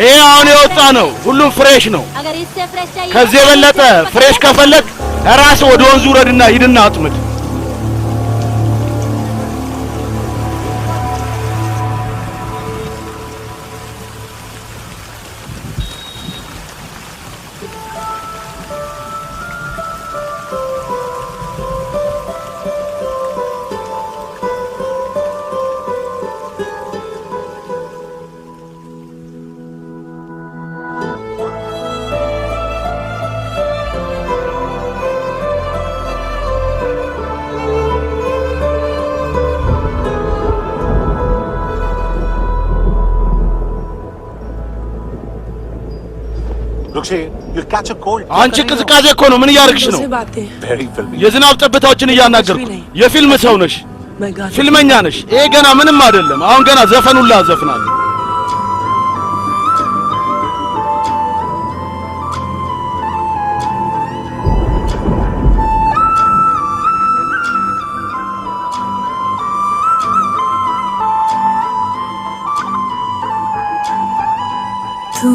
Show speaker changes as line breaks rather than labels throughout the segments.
ይሄ አሁን የወጣ ነው ሁሉም ፍሬሽ ነው ከዚህ የበለጠ ፍሬሽ ከፈለክ ራስ ወደ ወንዙ ረድና ሂድና አጥምድ
You'll catch a cold.
አንቺ ቅዝቃዜ እኮ ነው ምን ያርክሽ ነው የዝናብ ጠብታዎችን እያናገርኩ የፊልም ሰው ነሽ ፊልመኛ ነሽ ይሄ ገና ምንም አይደለም አሁን ገና ዘፈኑን ላዘፍናለሁ
तू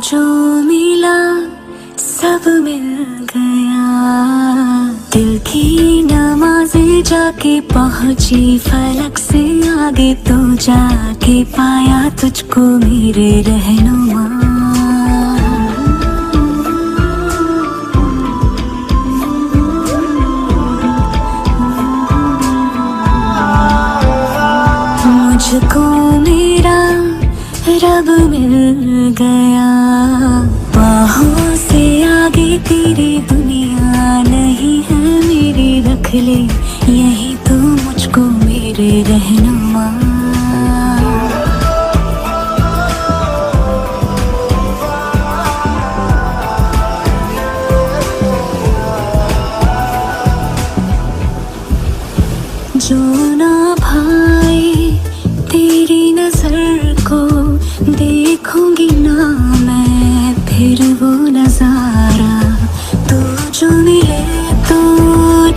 जो मिला सब मिल गया दिल की नमाज़ें जाके पहुंची फलक से आगे तो जाके पाया तुझको मेरे रहनुमा मुझको मेरा रब मिल गया बाहों से आगे तेरी दुनिया नहीं है मेरी रख ले यही तो मुझको मेरे रहनुमा जो ना भाई तेरी नजर को देखूंगी ना मैं फिर वो नजारा तू जो मिले तो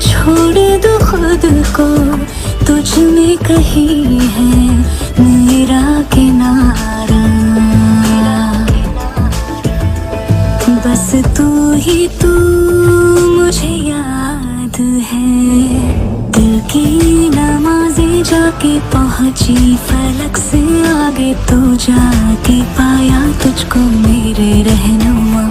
छोड़ दो खुद को तुझ में कहीं है मेरा किनारा बस तू ही तू मुझे याद है दिल की नमाज़ें जाके पहुंची फलक से आगे तो जाके पाया तुझको मेरे रहनुमा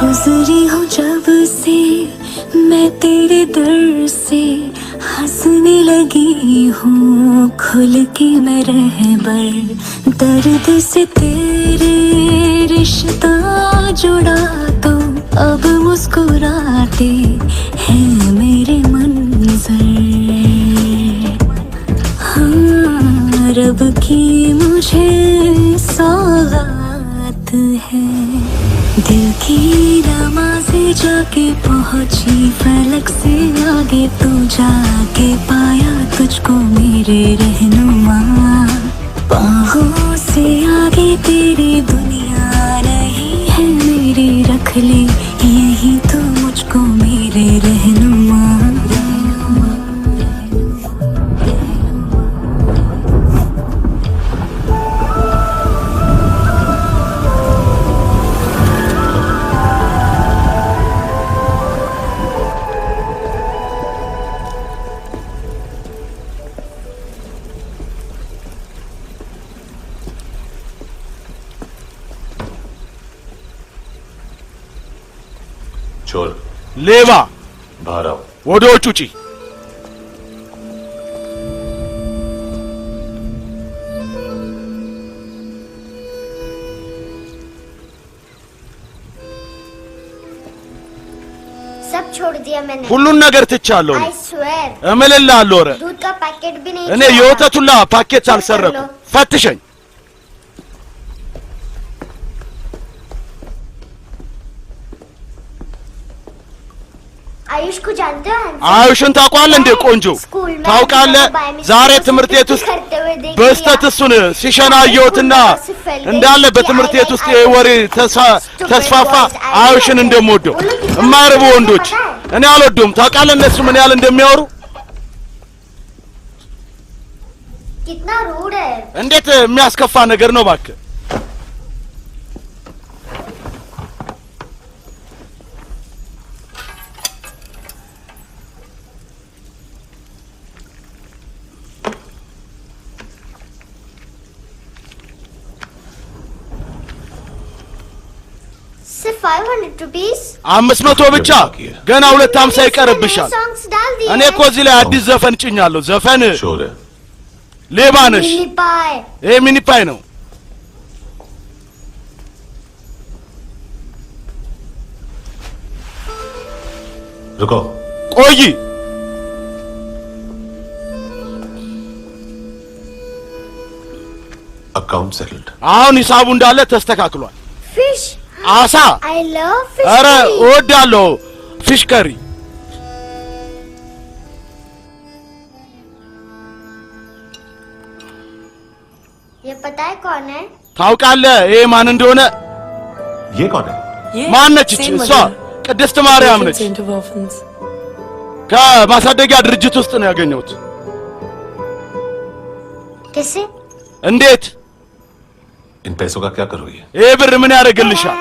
गुजरी हूँ जब से मैं तेरे दर से हंसने लगी हूँ खुल के मैं रहबर दर्द से तेरे रिश्ता जुड़ा तो अब मुस्कुराते हैं मेरे मंजर हाँ रब की मुझे सौगात है दिल की नमाज़ें जाके पहुंची फलक से आगे तो जाके पाया तुझको मेरे रहनुमा बाहों से आगे तेरी दुनिया नहीं है मेरी रख ले यही तो मुझको मेरे रहनुमा
चोर
लेवा
बाहर आओ
ወደ ውጭ ውጪ
सब छोड़ दिया मैंने
ሁሉን ነገር ትቻለሁ
I swear
እምልልሃለሁ ኧረ
दूध का पैकेट भी नहीं
እኔ የወተቱላ ፓኬት አልሰረኩም ፈትሸኝ
आयुष को जानते हो?
አዩሽን ታውቃለህ እንዴ? ቆንጆ ታውቃለህ? ዛሬ ትምህርት ቤት ውስጥ በስተት እሱን ሲሸናየውትና እንዳለ በትምህርት ቤት ውስጥ የወሬ ተስፋፋ አዩሽን እንደምወደው የማይረቡ ወንዶች እኔ አልወደውም። ታውቃለህ እነሱ ምን ያህል እንደሚያወሩ?
कितना रूड है।
እንዴት የሚያስከፋ ነገር ነው እባክህ።
सिर्फ 500 रुपीस।
500 ብቻ ገና 250 ይቀርብሻል። እኔ እኮ እዚህ ላይ አዲስ ዘፈን ጭኛለሁ። ዘፈን
शोर है।
ሌባ ነሽ።
मिनी पाई।
ይሄ ሚኒ ፓይ ነው።
रुको।
ቆይ
अकाउंट सेटल्ड।
አሁን ሂሳቡ እንዳለ ተስተካክሏል።
फिश।
አሳ
I love fish
አረ
curry।
እወዳለሁ ፊሽ ከሪ።
ये पता है कौन है?
ታውቃለህ ይሄ ማን እንደሆነ?
ये कौन है?
ማነች እቺ? እሷ ቅድስት ማርያም ነች። ከማሳደጊያ ድርጅት ውስጥ ነው ያገኘሁት።
कैसे?
እንዴት?
इन पैसों का क्या करोगे?
ይሄ ብር ምን ያደርግልሻል?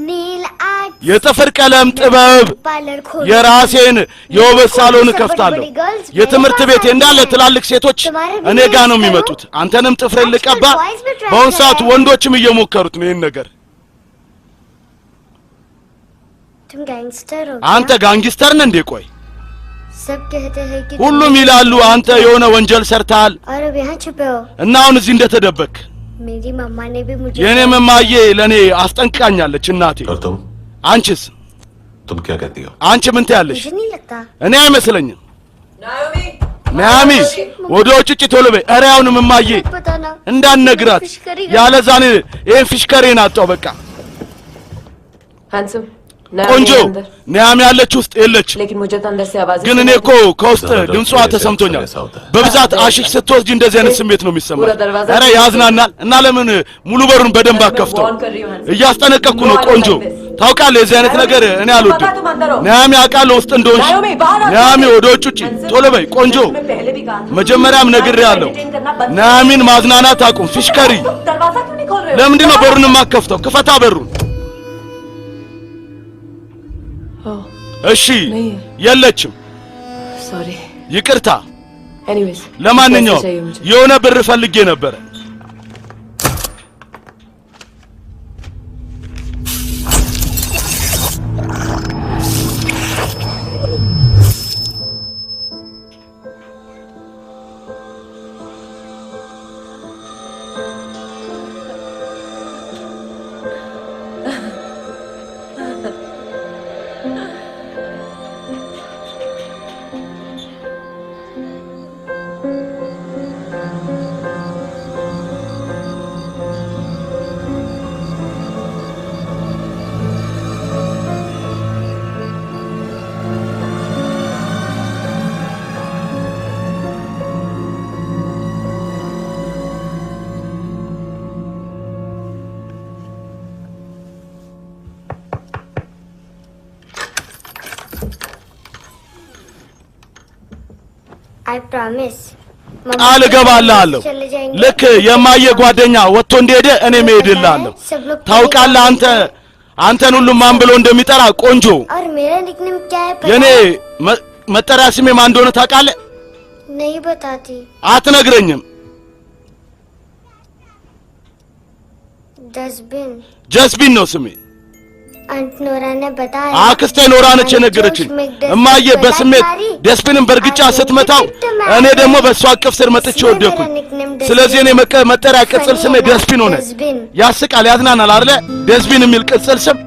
नील आर्ट
የጥፍር ቀለም ጥበብ
पार्लर खोल।
የራሴን የውበት ሳሎን ከፍታለሁ። የትምህርት ቤት እንዳለ ትላልቅ ሴቶች እኔ ጋር ነው የሚመጡት። አንተንም ጥፍሬን ልቀባ። በአሁን ሰዓት ወንዶችም እየሞከሩት ነው ይሄን ነገር።
तुम गैंगस्टर हो?
አንተ ጋንግስተር ነህ እንዴ? ቆይ
सब कहते हैं कि
ሁሉም ይላሉ አንተ የሆነ ወንጀል ሰርተሃል
और अब यहाँ छुपे हो।
እና አሁን እዚህ እንደተደበክ።
मेरी मम्मा ने भी मुझे
የኔ መማዬ ለኔ አስጠንቅቃኛለች እናቴ።
और तुम
አንቺስ?
तुम क्या कहती हो?
አንቺ ምን ትያለሽ?
मुझे नहीं लगता।
እኔ አይመስለኝም። ናሚ ወደ ውጭ ቶሎ በይ። ኧረ አሁንም እማዬ
पता ना
እንዳንነግራት ያለዛኔ ይሄን ፊሽከሬን አጣው በቃ።
हैंडसम
ቆንጆ ናሚ ያለች ውስጥ የለች።
लेकिन मुझे तो अंदर से आवाज
ግን እኔ እኮ ከውስጥ ድምጿ ተሰምቶኛል። በብዛት አሽሽ ስትወስጂ እንደዚህ አይነት ስሜት ነው የሚሰማው። ኧረ ያዝናናል። እና ለምን ሙሉ በሩን በደንብ አከፍተው? እያስጠነቀቅኩ ነው ቆንጆ። ታውቃለህ የዚህ አይነት ነገር እኔ አልወድም። ናሚ አውቃለሁ ውስጥ እንደሆንሽ። ናሚ ወደ ውጭ ቶሎ በይ ቆንጆ። መጀመሪያም ነግሬሃለሁ ናሚን ማዝናናት አቁም። ፊሽከሪ ለምንድን ነው በሩን የማከፍተው? ክፈታ በሩን። እሺ የለችም።
सॉरी
ይቅርታ።
एनीवेज
ለማንኛውም የሆነ ብር ፈልጌ ነበር።
I promise.
ቃል እገባልሃለሁ ልክ የማየ ጓደኛ ወጥቶ እንደሄደ እኔ መሄድልሃለሁ። ታውቃለህ አንተን ሁሉም ማን ብሎ እንደሚጠራ ቆንጆ።
और मेरा निकनेम क्या है?
የኔ መጠሪያ ስሜ ማን እንደሆነ ታውቃለህ?
नहीं बताती।
አትነግረኝም?
डस्टबिन।
ጀስቢን ነው ስሜ።
आंट नोरा ने बताया।
አክስቴ ኖራ ነች የነገረችኝ። እማዬ በስሜት ደስቢንን በርግጫ ስትመታው እኔ ደግሞ በሷ አቅፍ ስር መጥቼ ወደኩኝ። ስለዚህ እኔ መጠሪያ ቅጽል ስሜ ደስቢን ሆነ። ያስቃል፣ ያዝናናል አይደለ? ደስቢን የሚል ቅጽል ስም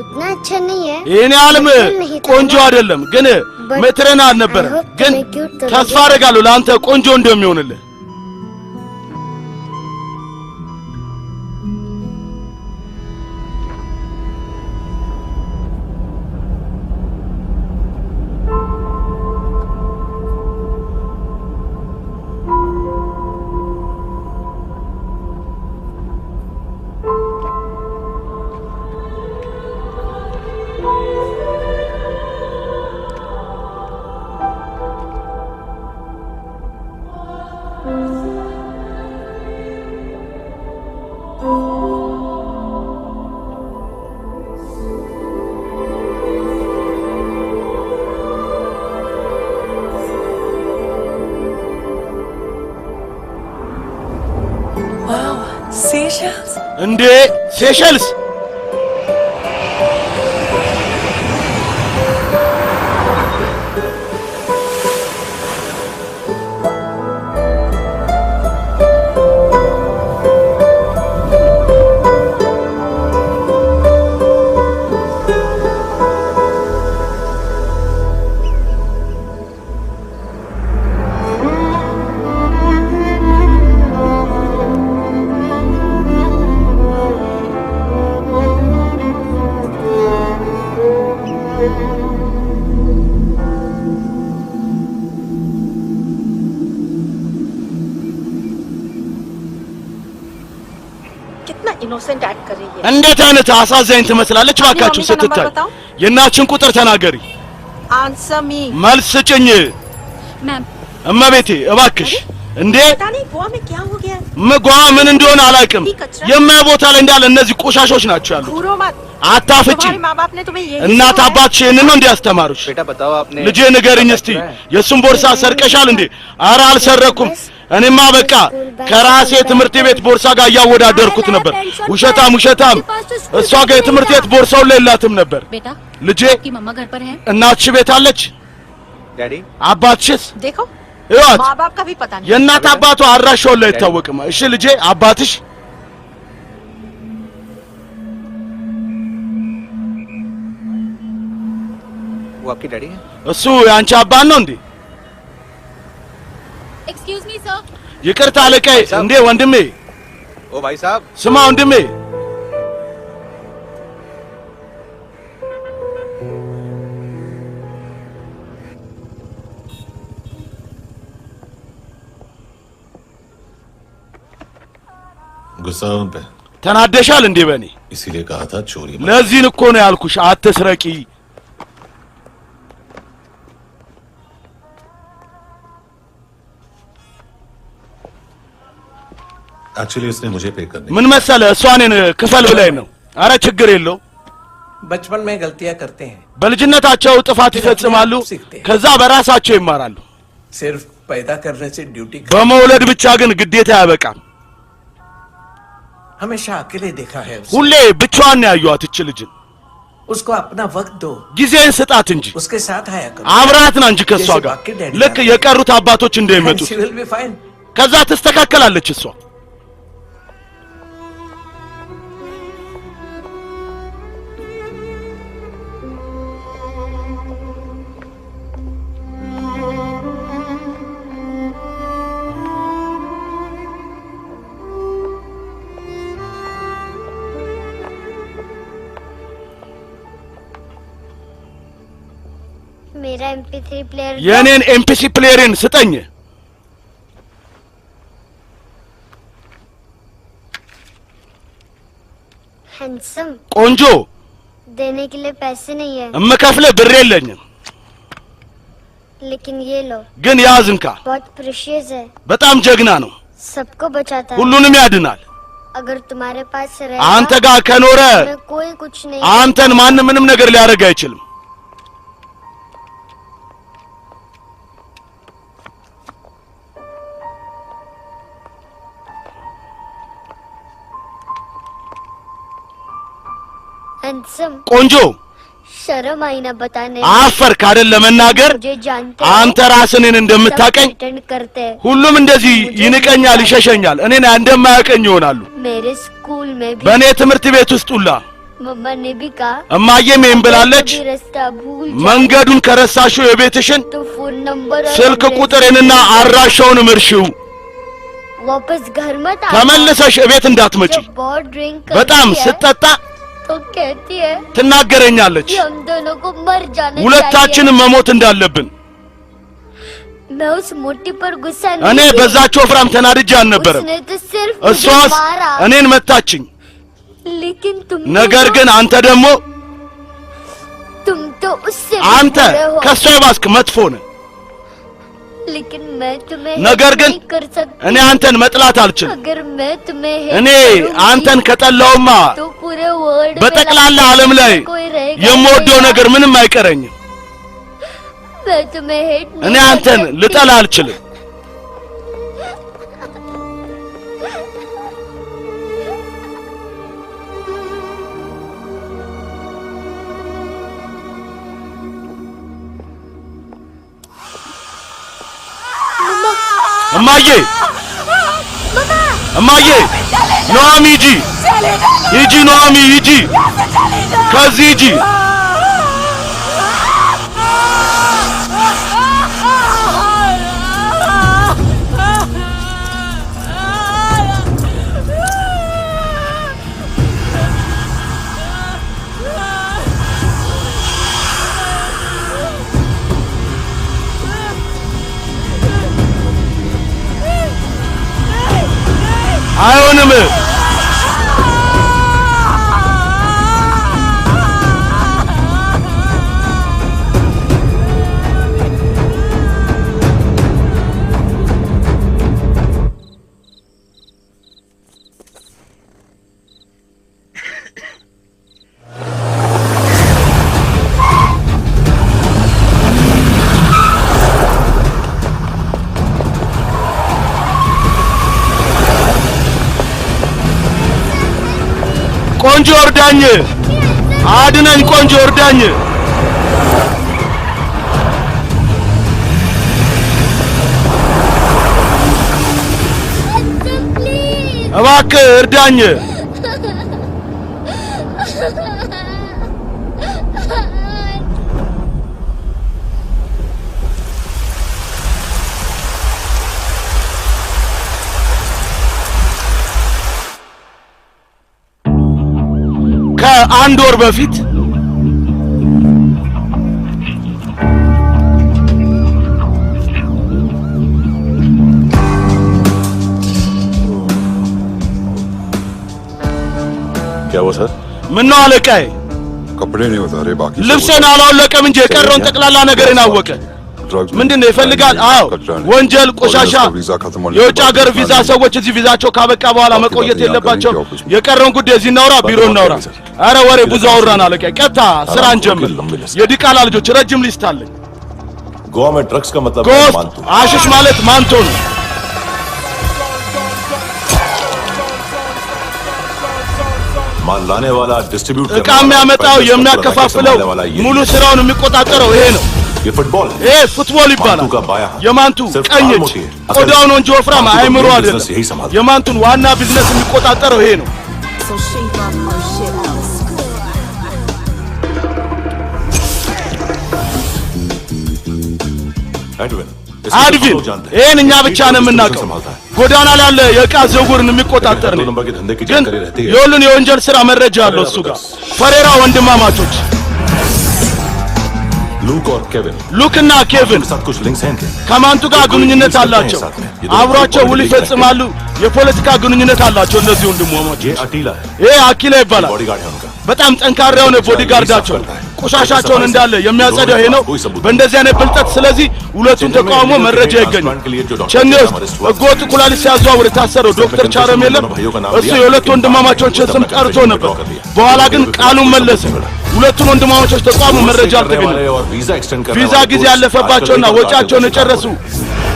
उतना अच्छा नहीं है
ይሄን ዓለም ቆንጆ አይደለም ግን መትረና አልነበረ ግን ተስፋ አደርጋለሁ ለአንተ ቆንጆ እንደሚሆንልህ
Seychelles?
እንዴ ሴሸልስ
इनोसेंट एक्ट कर रही है
እንዴት አይነት አሳዛኝ ትመስላለች ባካችሁ ስትታይ የናችን ቁጥር ተናገሪ
आंसर मी
መልስ ስጭኝ
मैम
እመቤቴ እባክሽ እንዴ
पता नहीं गोवा में क्या हो गया
መጓ ምን እንደሆነ አላውቅም የማይቦታ ላይ እንዳለ እነዚህ ቆሻሾች ናቸው ያሉት
घूरो मत
አታፍጪ
तुम्हारे माँ बाप ने तुम्हें ये
እናት አባትሽ እነን ነው እንዲያስተማሩሽ
बेटा बताओ आपने
ልጄ ንገሪኝ እስቲ የሱን ቦርሳ ሰርቀሻል እንዴ ኧረ አልሰረኩም እኔማ በቃ ከራሴ ትምህርት ቤት ቦርሳ ጋር ያወዳደርኩት ነበር ውሸታም እሷ ጋር የትምህርት ቤት ቦርሳው ለላትም ነበር
बेटा
ልጄ
की मम्मा घर पर है
እናትሽ ቤት አለች
डैडी
አባትሽስ
देखो
ይዋት
माँ बाप का भी पता नहीं
የእናት አባቷ አድራሻው ላይ አይታወቅም እሺ ልጄ አባትሽ
वो आपकी डैडी है
እሱ ያንቺ አባት ነው እንዴ
एक्सक्यूज मी सर
ይቅርታ አለቃዬ እንዴ ወንድሜ
ओ भाई साहब
ስማ ወንድሜ
गुस्सा उन पे
ተናደሻል እንዴ በኔ
इसीलिए कहा था चोरी मत
ለዚህ እኮ ነው ያልኩሽ አትስረቂ
एक्चुअली उसने मुझे पे करने
ምን መሰለ እሷ እኔን ክፈል ብላኝ ነው አረ ችግር የለው
बचपन में गलतियां करते हैं
በልጅነታቸው ጥፋት ይፈጽማሉ ከዛ በራሳቸው ይማራሉ
सिर्फ पैदा करने से ड्यूटी
በመውለድ ብቻ ግን ግዴታ ያበቃል
हमेशा अकेले देखा है उसे।
ሁሌ ብቻዋን ነው ያዩት እቺ ልጅ
उसको अपना वक्त दो
ጊዜን ስጣት እንጂ
उसके साथ आया करो
አብራት ና እንጂ ከሷ ጋር ልክ የቀሩት አባቶች እንደሚመጡት
she will be fine
ከዛ ተስተካከላለች እሷ
मेरा MP3 प्लेयर
የኔን ኤምፒሲ ፕሌየርን ስጠኝ
हैंडसम
ቆንጆ
देने के लिए पैसे नहीं है
እመከፍለ ብር የለኝም
लेकिन ये लो
ግን ያዝንካ
बहुत प्रेशियस है
በጣም ጀግና ነው
सबको बचाता है
ሁሉንም ያድናል
अगर तुम्हारे पास
አንተ
रहेगा
ጋር ከኖረ
मैं कोई कुछ नहीं
አንተን ማንም ምንም ነገር ሊያደርግ አይችልም
हैंडसम
ቆንጆ
शर्म आई ना बताने
አፈርክ አይደል ለመናገር
मुझे जानते
አንተ ራስህን እንደምታቀኝ
रिटर्न करते हैं
ሁሉም እንደዚህ ይንቀኛል ይሸሸኛል እኔን እንደማያቀኝ ይሆናሉ
मेरे स्कूल में भी
በእኔ ትምህርት ቤት ውስጥ ሁላ
मम्मा ने भी कहा
እማዬም ይሄን ብላለች
कभी रास्ता भूल जाओ
መንገዱን ከረሳሽው የቤትሽን
तो फोन नंबर और
ስልክ
एड्रेस
ቁጥርንና አድራሻውን ምርሽው
वापस घर मत आना
ተመልሰሽ ቤት እንዳትመጪ
जब बहुत ड्रिंक
በጣም
करती है
ስትጠጣ
तो कहती है
ትናገረኛለች
कि हम दोनों को मर जाना चाहिए
ሁለታችንም መሞት እንዳለብን
मैं उस मोटी पर गुस्सा
እኔ
नहीं
በዛች ወፍራም ተናድጄ አልነበረም
उसने तो सिर्फ
እሷስ
मुझे मारा
እኔን መታችኝ
लेकिन
ነገር ግን አንተ ደግሞ
तुम तो उससे भी
አንተ
बुरे हो
ከሷ ባስክ መጥፎ ነህ
लेकिन मैं तुम्हें
ነገር
hate
ግን
नहीं कर सकती
እኔ አንተን መጥላት አልችልም
अगर मैं तुम्हें hate
እኔ
करूंगी,
አንተን ከጠላውማ
तो पूरे वर्ल्ड
በጠቅላላ ዓለም ላይ የምወደው ነገር ምንም አይቀረኝም
मैं तुम्हें hate
እኔ
नहीं
አንተን
कर सकती।
ልጠላ አልችልም እማዬ እማዬ ኖአሚ ሂጂ ኖአሚ ሂጂ ከዚህ ሂጂ አይሆንም ቆንጆ እርዳኝ አድነኝ ቆንጆ እርዳኝ እባክህ እርዳኝ ከአንድ ወር በፊት
क्या वो सर
ምን ነው አለቃዬ
कपड़े नहीं बता रहे बाकी
ልብሴን አላወለቀም እንጂ የቀረውን ጠቅላላ ነገርን አወቀ ምንድነው ይፈልጋል አዎ ወንጀል ቆሻሻ የውጭ ሀገር ቪዛ ሰዎች እዚህ ቪዛቸው ካበቃ በኋላ መቆየት የለባቸው የቀረውን ጉዳይ እዚህ እናውራ ቢሮ እናውራ አረ ወሬ ብዙ አወራን አለቃ ቀጣ ስራ እንጀምር የዲቃላ ልጆች ረጅም ሊስት አለኝ
गोवा में ड्रग्स का मतलब
ጎስት አሽሽ ማለት ማንቶ ነው
माल लाने वाला डिस्ट्रीब्यूट
እቃ የሚያመጣው የሚያከፋፍለው ሙሉ ስራውን የሚቆጣጠረው ይሄ ነው
ये फुटबॉल
ፉትቦል ይባላል የማንቱ ቀኝ እጅ ቆዳው ነው እንጂ ወፍራም አይምሮ አይደለም የማንቱን ዋና ቢዝነስ የሚቆጣጠረው ይሄ ነው አድቪን ይሄን እኛ ብቻ ነው የምናውቀው ጎዳና ላይ ያለ የዕቃ ዝውውርን የሚቆጣጠር ነው ግን የሁሉን የወንጀል ስራ መረጃ አለው እሱ ጋር ፈሬራ ወንድማማቾች
लूक और केविन
ሉክና ኬቪን
साथ कुछ लिंक्स हैं क्या
ከማንቱ ጋር ግንኙነት አላቸው አብሯቸው ውል ይፈጽማሉ የፖለቲካ ግንኙነት አላቸው እነዚህ ወንድማማቾች
ये अटीला है
ይሄ አኪላ ይባላል
बॉडीगार्ड है उनका
በጣም ጠንካራ የሆነ ቦዲጋርዳቸው ቆሻሻቸውን እንዳለ የሚያጸዳው ይሄ ነው በእንደዚህ አይነት ብልጠት ስለዚህ ሁለቱን ተቃውሞ መረጃ ይገኛል ቸኔ ውስጥ ህገወጥ ኩላሊት ሲያዘዋውር የታሰረው ዶክተር ቻረም የለም እሱ የሁለት ወንድማማቾችን ስም ጠርቶ ነበር በኋላ ግን ቃሉን መለሰ ሁለቱን ወንድማማቾች ተቃውሞ መረጃ አልተገኘም ቪዛ ጊዜ ያለፈባቸውና ወጫቸውን የጨረሱ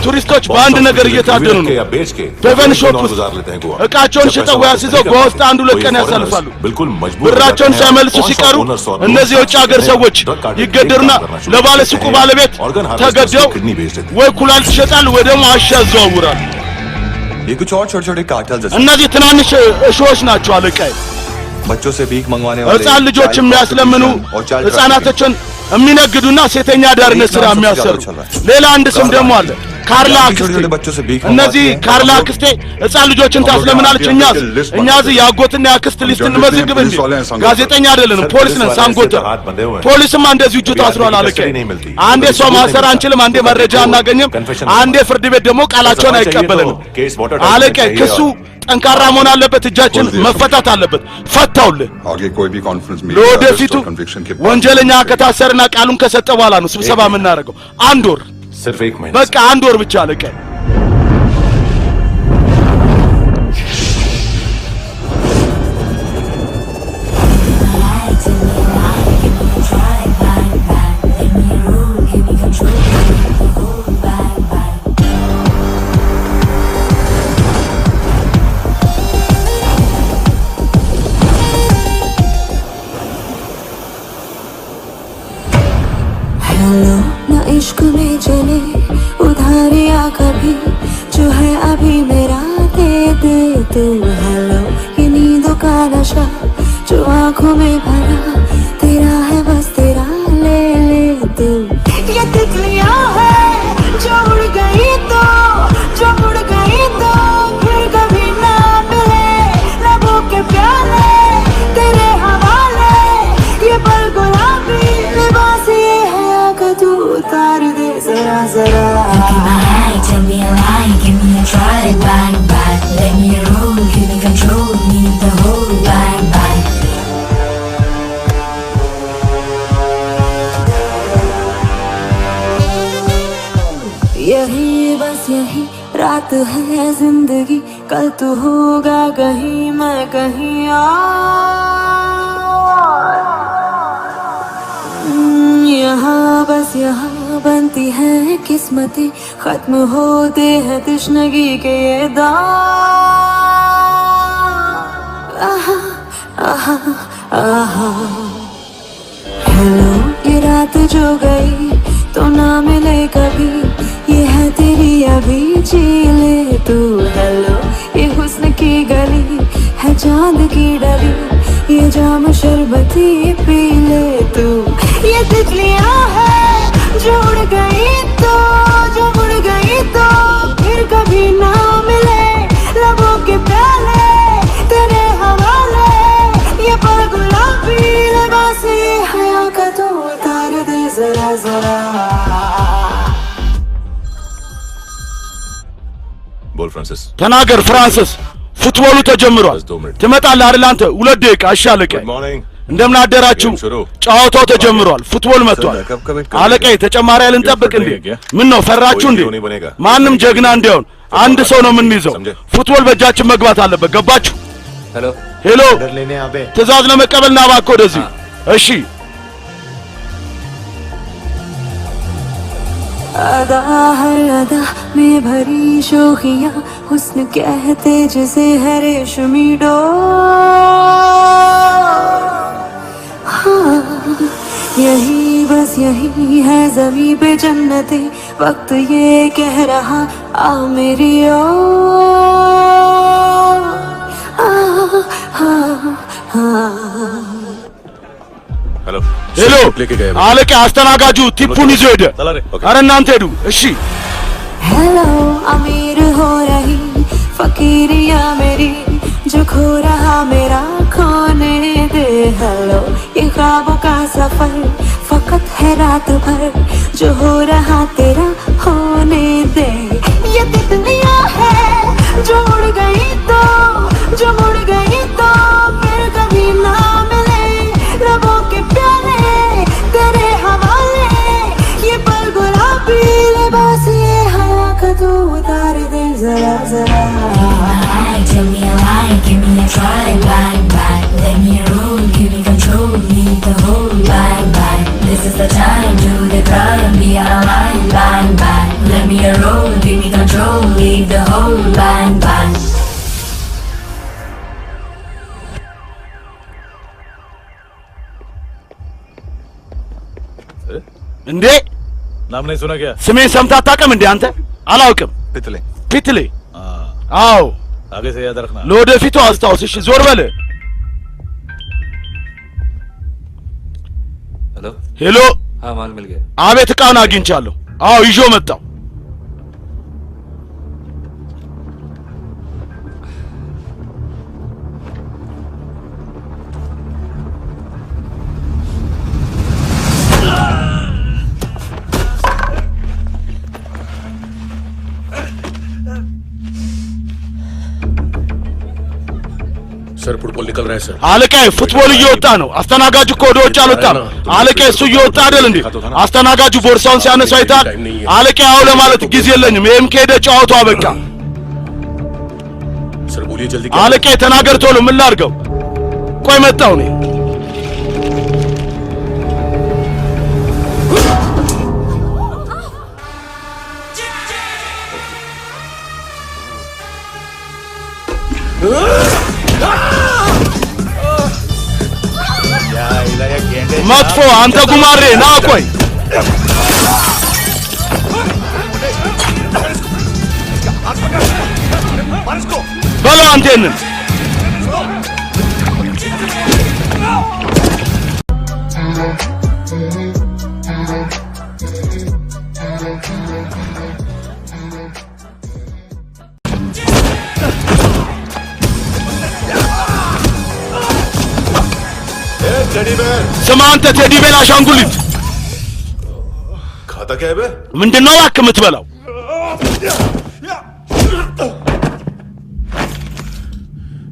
ቱሪስቶች በአንድ ነገር እየታደኑ ነው በቨን ሾፕ እቃቸውን ሽጠው ያስይዘው በውስጥ አንድ ሁለት ቀን ያሳልፋሉ ብራቸውን ሳይመልሱ ሲቀሩ እነዚህ የውጭ ሀገር ሰዎች ይገደሩና ለባለ ሱቁ ባለቤት ተገደው ወይ ኩላሊት ይሸጣሉ ወይ ደግሞ አሻ ያዘዋውራሉ
ये कुछ और छोटे-छोटे कार्टेल्स हैं
እነዚህ ትናንሽ እሾዎች ናቸው አለቃዬ
बच्चों से भीख मंगवाने वाले
ሕፃን ልጆች የሚያስለምኑ ሕፃናቶችን የሚነግዱና ሴተኛ አዳሪነት ስራ የሚያሰሩ ሌላ አንድ ስም ደግሞ አለ ካርላ አክስቴ እነዚህ ካርላ አክስቴ ሕፃን ልጆችን ታስለምናለች እኛ እዚህ ያጎትና ያክስት ሊስት እንመዝግብ እንጂ ጋዜጠኛ አይደለንም ፖሊስ ነን ሳንጎተር ፖሊስም እንደዚህ እጁ ታስሯል አለቀ አንዴ ሰው ማሰር አንችልም አንዴ መረጃ አናገኝም አንዴ ፍርድ ቤት ደግሞ ቃላቸውን አይቀበልንም አለቀ ክሱ ጠንካራ መሆን አለበት እጃችን መፈታት አለበት ፈታውልህ
आगे कोई भी कॉन्फ्रेंस में
ለወደፊቱ ወንጀለኛ ከታሰርና ቃሉን ከሰጠ በኋላ ነው ስብሰባ የምናደርገው አንድ ወር
सिर्फ 1 महीना
በቃ አንድ ወር ብቻ አለቀ
इश्क में चले उधारिया कभी जो है अभी मेरा दे दे तू हेलो ये नींदों का नशा जो आंखों में भरा तेरा है बस तेरा ले ले तू ये तितलियां है जो उड़ गई तो जो उड़ गई तो फिर कभी ना मिले लबों के प्याले तेरे हवाले ये पल गुलाबी लिबास ये है आका तू उतार दे जरा जरा tell me a lie, give me a try, bang bang, let me roll, give me control, need the whole bang bang. यही बस यही रात है जिंदगी कल तू होगा कहीं मैं कहीं और यहाँ बस यहाँ बनती है किस्मतें खत्म होते हैं तश्नगी के ये दाग आहा आहा आहा हेलो ये रात जो गई तो ना मिले कभी ये है तेरी अभी जी ले तू हेलो ये हुस्न की गली है चांद की डली ये जाम शरबती पी ले तू ये तितलियां है जो उड़ गई तो जो उड़ गई तो फिर कभी ना मिले लबों के प्याले तेरे हवाले ये पल गुलाबी लिबास ये हया का तू उतार दे जरा जरा
बोल फ्रांसिस
ተናገር ፍራንሲስ ፉትቦሉ ተጀምሯል ትመጣለህ አይደል አንተ 2 ደቂቃ አሻለቀ እንደምን አደራችሁ ጨዋታው ተጀምሯል ፉትቦል መጥቷል አለቀይ ተጨማሪ ልንጠብቅ እንዴ ምን ነው ፈራችሁ እንዴ ማንንም ጀግና እንዲያውን አንድ ሰው ነው የምንይዘው ፉትቦል በእጃችን መግባት አለበት ገባችሁ
हेलो
ሄሎ
ऑर्डर लेने आ बे
ትእዛዝ ለመቀበልና እባክህ ወደዚህ እሺ
अदा हर अदा में भरी शोखियाँ हुस्न कहते जिसे है रेशमी डोर हाँ यही बस यही है ज़मीं पे जन्नते वक्त ये कह रहा आ मेरी ओर
हेलो
ሄሎ አለቀ አስተናጋጁ ቲፑን ይዞ ሄደ አረ እናንተ ሄዱ እሺ
हेलो अमीर हो रही फकीरिया मेरी जो खो रहा मेरा खोने दे हेलो ये ख्वाबों का सफर फकत है रात भर जो हो रहा तेरा होने दे ये तितलियां है जो उड़ गई तो जो उड़ गई तो फिर कभी ना मिले लबों के प्याले तेरे हवाले ये पल गुलाबी लिबास ये हया का तू उतार दे जरा जरा tell me a lie, give me a try, bang bang, let me roll, give me control, need the whole bang bang. This is the time, do the crime, be alive, bang bang, let me roll, give me control, leave the whole bang bang.
እንዴ
नाम नहीं सुना क्या
ስሜን ሰምተህ አታውቅም እንዴ አንተ አላውቅም
पितले
ፒትሌ አዎ
आगे से याद रखना
ለወደፊቱ አስታውስ እሺ ዞር በል
हेलो
ሄሎ
हाँ माल मिल गया
አቤት ዕቃውን አግኝቻለሁ አዎ ይዤው መጣሁ
सर फुटबॉल निकल रहा है सर
አለቃዬ ፉትቦል እየወጣ ነው አስተናጋጁ እኮ ወደ ውጭ አልወጣም አለቃዬ እሱ እየወጣ አይደል እንዴ አስተናጋጁ ቦርሳውን ሲያነሳ አይታል አለቃዬ አው ለማለት ጊዜ የለኝም ይሄም ከሄደ ጨዋታው አበቃ
सर बोलिए जल्दी
አለቃዬ ተናገር ቶሎ ምን ላድርገው ቆይ መጣሁ እኔ መጥፎ አንተ ጉማሬ ና ቆይ በለው አንተንን ስማ አንተ ቴዲ ቤር አሻንጉሊት
खाता क्या है बे
ምንድነው እባክህ የምትበላው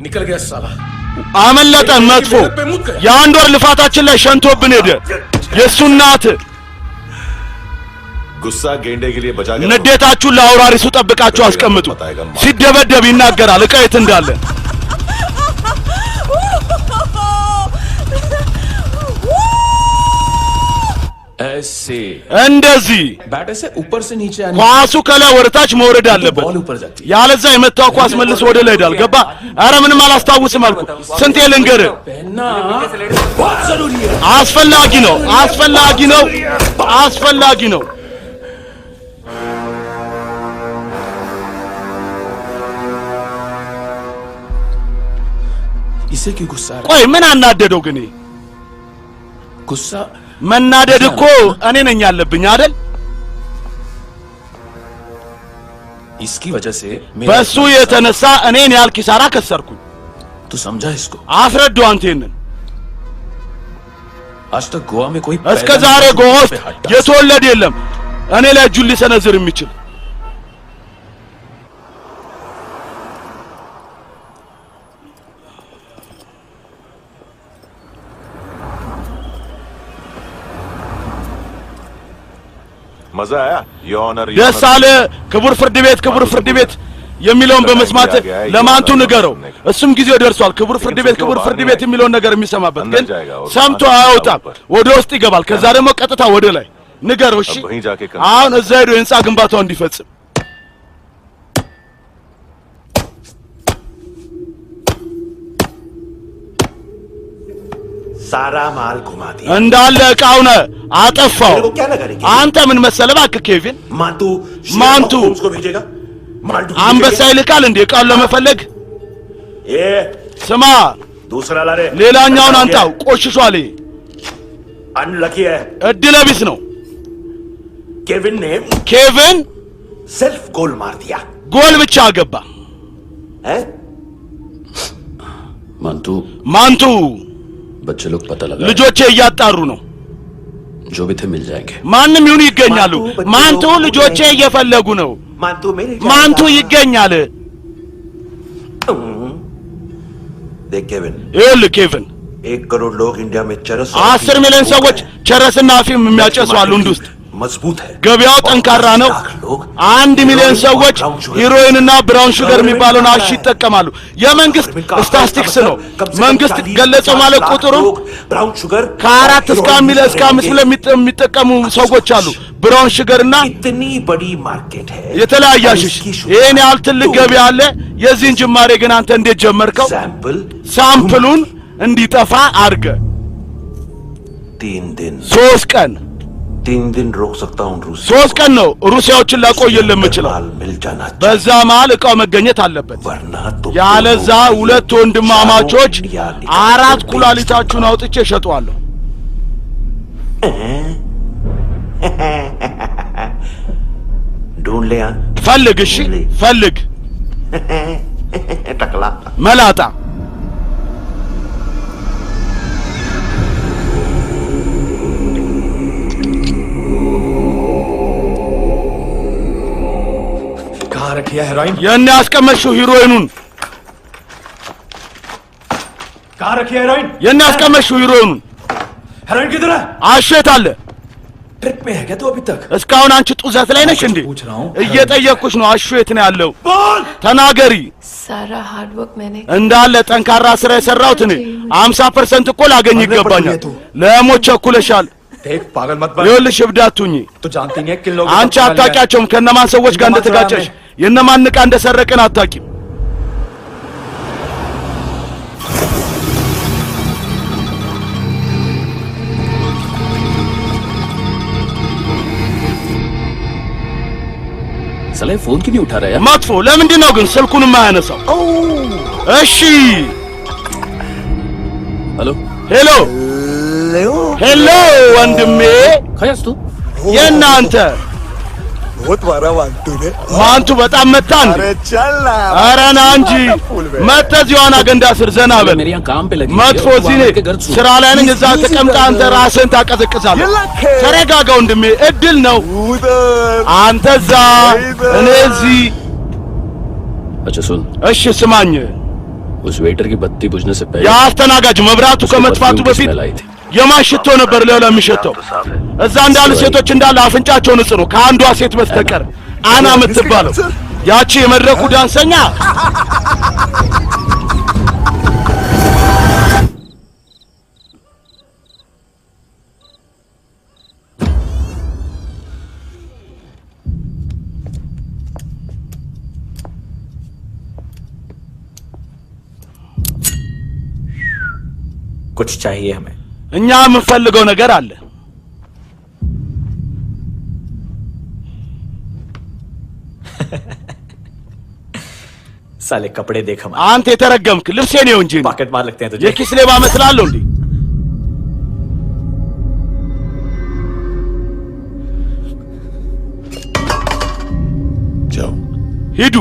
निकल गया साला
አመለጠ መጥፎ የአንድ ወር ልፋታችን ላይ ሸንቶብን ሄደ የሱ እናት
गुस्सा गेंडे के लिए बचा के
ንዴታችሁን ለአውራሪሱ ጠብቃችሁ አስቀምጡ ሲደበደብ ይናገራል ዕቃ የት እንዳለ
ऐसे
እንደዚህ
बैट ऐसे ऊपर से नीचे आने
ኳሱ ከላይ ወደታች መውረድ አለበት
बॉल ऊपर जाती है
ያለዛ የመታው ኳስ መልሶ ወደ ላይ ሄዳል ገባ አረ ምንም አላስታውስም አልኩ ስንቴ ልንገርህ
पहनना बहुत जरूरी है
አስፈላጊ ነው አስፈላጊ ነው አስፈላጊ ነው
इसे क्यों गुस्सा आ रहा
ቆይ ምን አናደደው ግን
है गुस्सा
መናደድ እኮ እኔ ነኝ ያለብኝ አይደል
इसकी वजह से
በሱ የተነሳ እኔን ያል ኪሳራ ከሰርኩኝ
तू समझा इसको
አስረዳው አንተንን
आज तक गोवा में कोई
እስከ ዛሬ ጎዋ ውስጥ የተወለደ የለም እኔ ላይ እጁን ሊሰነዝር የሚችል
मजा आया ये ऑनर
ደስ አለ ክቡር ፍርድ ቤት የሚለውን በመስማት ለማንቱ ንገረው እሱም ጊዜው ደርሷል ክቡር ፍርድ ቤት የሚለውን ነገር የሚሰማበት ግን ሰምቶ አያውጣም ወደ ውስጥ ይገባል ከዛ ደግሞ ቀጥታ ወደ ላይ ንገረው እሺ አሁን እዛ ሄዶ የህንጻ ግንባታው እንዲፈጽም
सारा माल घुमा दिया
እንዳለ ዕቃውን አጠፋው አንተ ምን መሰለህ እባክህ ኬቪን ማንቱ
उसको भेजेगा
አንበሳ ይልካል እንዴ ዕቃውን ለመፈለግ
ये
ስማ
दूसरा ला रे
ሌላኛውን አንጣው ቆሽሿል
अनलकी है
እድለ ቢስ ነው
केविन ने
सेल्फ
गोल मार दिया
ጎል ብቻ አገባ
है
ማንቱ
बच्चे लोग पता लगा
ልጆቼ እያጣሩ ነው
जो भी थे मिल जाएंगे
ማንንም ይሁን ይገኛሉ ማንቱ ልጆቼ እየፈለጉ ነው ማንቱ ይገኛል
देख केविन
ይኸውልህ ኬቪን
1 करोड़ लोग इंडिया में चरस
10 ሚሊዮን ሰዎች ቸረስና አፊም የሚያጨሱ አሉ እንድ ውስጥ
मजबूत है
ገበያው ጠንካራ ነው 1 ሚሊዮን ሰዎች ሄሮይንና ብራውን ሹገር የሚባለውን አሽ ይጠቀማሉ የመንግስት ስታቲስቲክስ ነው መንግስት ገለጸው ማለት ቁጥሩ
ब्राउन शुगर
ከ4 እስከ 5 የሚጠቀሙ ሰዎች አሉ ብራውን ሹገርና
इतनी बड़ी मार्केट है
የተለያየ አሽሽ ይሄን ያህል ትልቅ ገበያ አለ የዚህን ጅማሬ ግን አንተ እንዴት ጀመርከው ሳምፕሉን እንዲጠፋ አርገ
3 दिन
3 ቀን
3 दिन रोक सकता हूं रूस
3 ቀን ነው ሩሲያዎችን ላቆየለም ይችላል በዛ መሃል ዕቃው መገኘት አለበት ያለዛ ሁለት ወንድማማቾች 4 ኩላሊታችሁን አውጥቼ ሸጧለሁ
ढूंढ ले यार।
ፈልግ እሺ ፈልግ
टकला
መላጣ
कहाँ रखी है हेरोइन?
የኔ ያስቀመጥሽው ሂሮይኑን
कहाँ रखी है हेरोइन?
የኔ ያስቀመጥሽው ሂሮይኑን
हेरोइन किधर है?
አሸት አለ
ट्रिप पे है क्या तू अभी तक?
እስካሁን አንቺ ጡዘት ላይ ነሽ እንዴ? እየጠየቅኩሽ ነው። አሹ የት ነው ያለው? ተናገሪ።
सारा हार्ड वर्क मैंने
እንዳለ ጠንካራ ስራ የሰራሁት እኔ 50% እኮ ላገኝ ይገባኛል። ለሞት ቸኩለሻል።
देख पागल मत बन।
ይኸውልሽ እብድ አትሁኚ።
तू जानती नहीं है किन लोगों
አንቺ አታውቂያቸውም። ከነማን ሰዎች ጋር እንደተጋጨሽ የነማን ዕቃ እንደሰረቅን አታውቂም።
साले फोन क्यों नहीं उठा रहा यार?
መጥፎ ለምንድን ነው ግን ስልኩን የማያነሳው? እሺ
हेलो
ሄሎ ሄሎ ወንድሜ
खयास तू
የእናንተ
बहुत मारा वांटू ने
ማንቱ በጣም መታ እንዴ?
चल ना
ኧረ ና እንጂ መተህ እዚህ ዋና ገንዳ ስር ዘና በል።
मेरे यहाँ काम पे लगी
መጥፎ እዚህ ነኝ ስራ ላይ ነኝ። እዛ ተቀምጠህ አንተ ራስህን ታቀዘቅዛለህ። ተረጋጋ ወንድሜ፣ እድል ነው። አንተ እዛ እኔ እዚህ።
अच्छा सुन,
እሺ ስማኝ፣
उस वेटर की बत्ती बुझने से पहले
የአስተናጋጅ መብራቱ ከመጥፋቱ በፊት የማን ሽቶ ነበር ሌላ የሚሸተው? እዛ እንዳሉ ሴቶች እንዳለ አፍንጫቸው ንጹህ ነው ከአንዷ ሴት በስተቀር። አና የምትባለው ያቺ የመድረኩ ዳንሰኛ
कुछ चाहिए हमें।
እኛ የምንፈልገው ነገር አለ።
साले कपड़े देख हमारे।
አንተ የተረገምክ ልብሴ ነው እንጂ
पॉकेट मार लगते हैं तुझे।
የኪስ ሌባ መስላለሁ እንዴ?
जाओ
ሂዱ።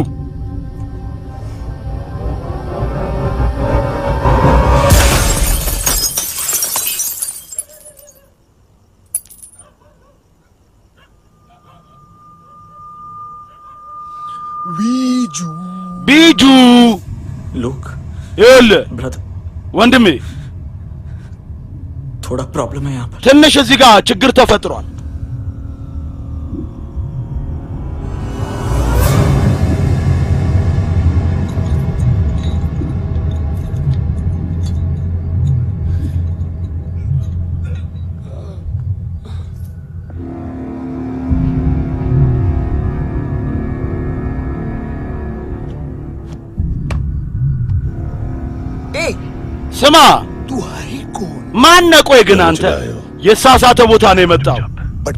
ቢጁ
लोग
ይኸውልህ
ब्रदर
ወንድሜ
थोड़ा प्रॉब्लम है यहाँ पर।
ትንሽ እዚህ ጋር ችግር ተፈጥሯል። ስማ
तू है कौन?
ማን ነህ? ቆይ ግን አንተ የሳሳተ ቦታ ነው የመጣው።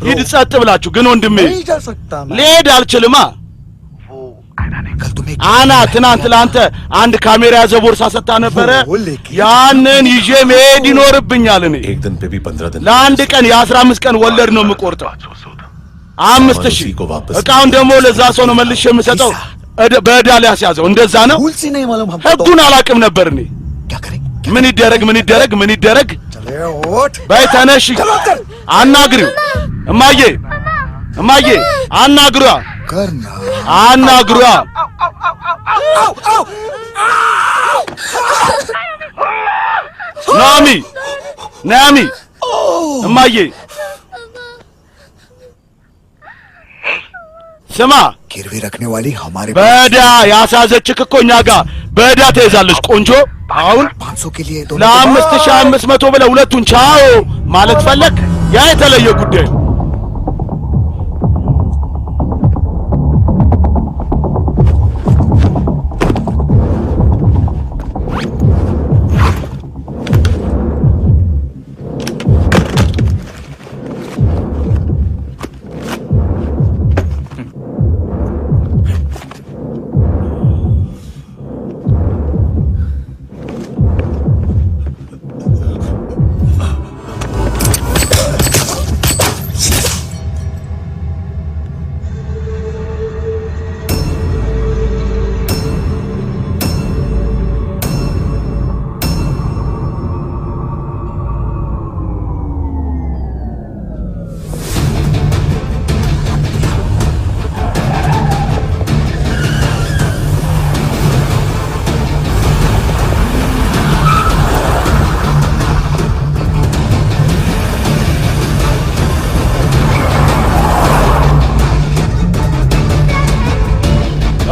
ሂድ ጸጥ ብላችሁ። ግን ወንድሜ
नहीं जा सकता मैं।
ልሄድ አልችልማ።
कल तुम्हें
አና ትናንት ለአንተ አንድ ካሜራ ያዘ ቦርሳ ሰጥታ ነበረ። ያንን ይዤ መሄድ ይኖርብኛል። እኔ
एक दिन पे भी 15 दिन
ለአንድ ቀን የ15 ቀን ወለድ ነው የምቆርጠው። 5000 እቃውን ደግሞ ለዛ ሰው ነው መልሼ የምሰጠው። በዕዳ ላይ ያስያዘው እንደዛ ነው።
भूल से नहीं मालूम हमको।
ህጉን አላውቅም ነበር እኔ።
क्या करें?
ምን ይደረግ ምን ይደረግ ምን ይደረግ?
चले उठ।
በይ ተነሽ፣ አናግሪው። እማዬ እማዬ አናግሯ
करना
አናግሯ። ናሚ ናሚ እማዬ ስማ፣
गिरवी रखने वाली हमारे
በዕዳ ያሳዘችክ እኮ እኛ ጋር በዕዳ ተይዛለች። ቆንጆ አሁን
500 के लिए दोनों
ለ5500 ብለህ ሁለቱን ቻው ማለት ፈለግ? ያ የተለየ ጉዳይ ነው።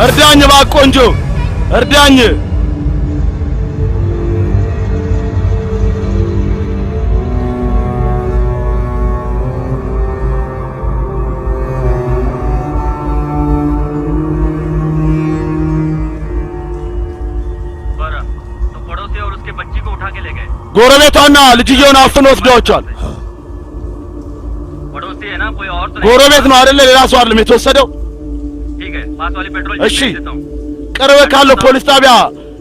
እርዳኝ እባክህ ቆንጆ እርዳኝ። ጎረቤቷና ልጅየውን አፍነው ወስደዋቸዋል። ጎረቤት ነው አይደለ? ሌላ ሰው አይደለም የተወሰደው። እሺ ቅርብ ካለው ፖሊስ ጣቢያ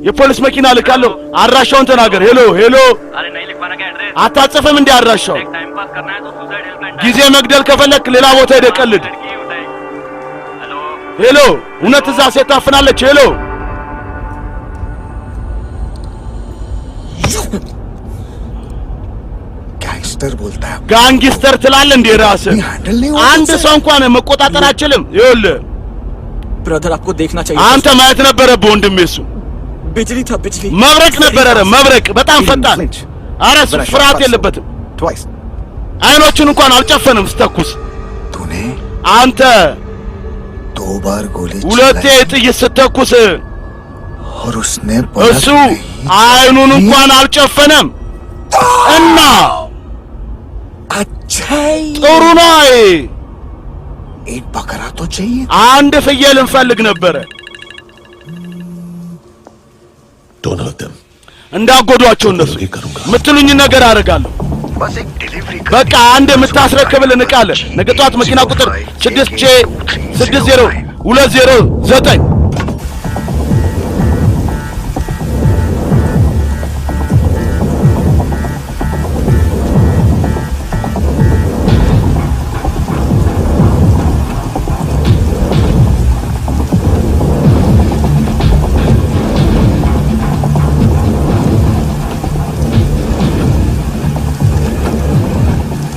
የፖሊስ መኪና ልካለሁ። አድራሻውን ተናገር። ሄሎ ሄሎ፣ አታጽፍም እንዴ አድራሻው? ጊዜ መግደል ከፈለክ ሌላ ቦታ ሄደህ ቀልድ። ሄሎ፣ እውነት እዛ ሴት ታፍናለች? ሄሎ
गैंगस्टर बोलता है
ጋንግስተር ትላለህ እንዴ ራስህ? አንድ ሰው እንኳን መቆጣጠር አችልም። ይኸውልህ
ब्रदर आपको देखना चाहिए।
አንተ ማየት ነበረብህ ወንድሜ። እሱ
बिजली था बिजली
መብረቅ ነበረ። ኧረ መብረቅ በጣም ፈጣን። ኧረ ፍርሃት የለበትም። አይኖቹን እንኳን አልጨፈንም ስተኩስ።
तूने
አንተ
2 बार गोली
ሁለቴ ጥይት ስተኩስ
और उसने
እሱ አይኑን እንኳን አልጨፈነም። እና
अच्छा
ጥሩ ነው።
एक बकरा तो चाहिए।
አንድ ፍየል እንፈልግ ነበረ። እንዳጎዷቸው እነሱ ምትሉኝ ነገር አደርጋለሁ። በቃ አንድ የምታስረክብልን ዕቃ አለ። ነገ ጠዋት መኪና ቁጥር 6J20209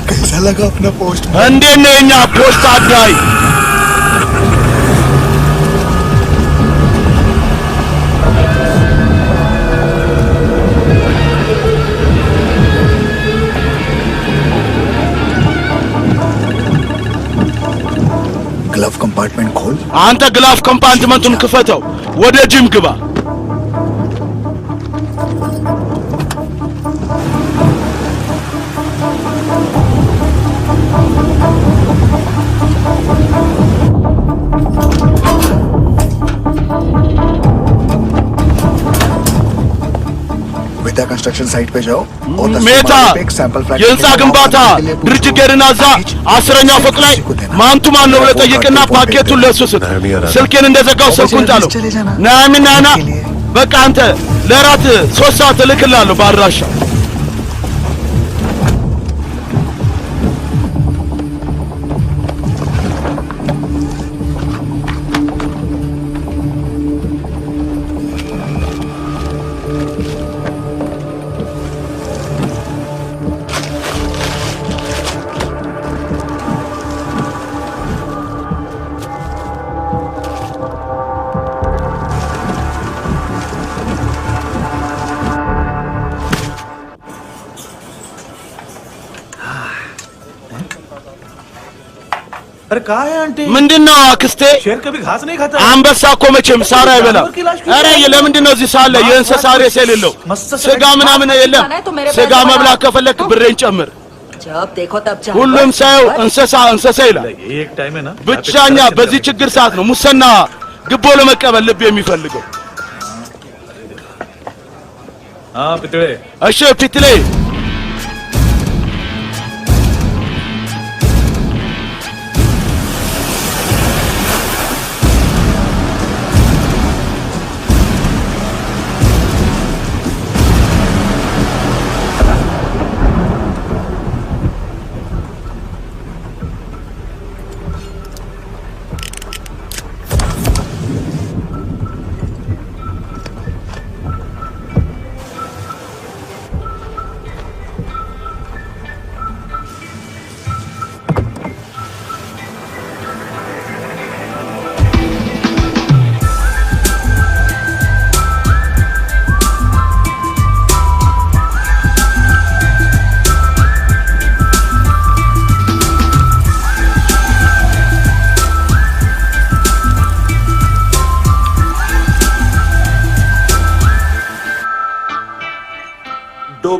कैसा लगा अपना पोस्ट?
እንዴት ነው የኛ ፖስት አዳይ?
ग्लव कंपार्टमेंट खोल।
አንተ ግላፍ ኮምፓርትመንቱን ክፈተው። ወደ ጂም ግባ።
विद्या कंस्ट्रक्शन साइट पे जाओ और
ሜታ የህንፃ ግንባታ ድርጅት ገርና እዛ 10ኛ ፎቅ ላይ ማንቱ ማን ነው ብለህ ጠይቅና ፓኬቱን ለሱ ስጥ። ስልኬን እንደዘጋው ስልኩን ጣለው። ናሚናና በቃ አንተ ለራት 3 ሰዓት እልክልሃለሁ በአድራሻ።
अरे कहा है आंटी?
ምንድነው አክስቴ?
शेर कभी घास नहीं खाता।
አንበሳ እኮ መቼም ሳር አይበላም። ኧረ ለምንድነው እዚህ ሳለ የእንስሳ ሬሳ የሌለው? ስጋ ምናምን የለም። ስጋ መብላት ከፈለክ ብሬን ጨምር። ሁሉም ሰው እንስሳ እንስሳ ይላል።
एक टाइम है ना।
ብቻኛ በዚህ ችግር ሰዓት ነው ሙሰና ግቦ ለመቀበል ልብ የሚፈልገው።
हाँ पितड़े।
እሺ ፊትሌ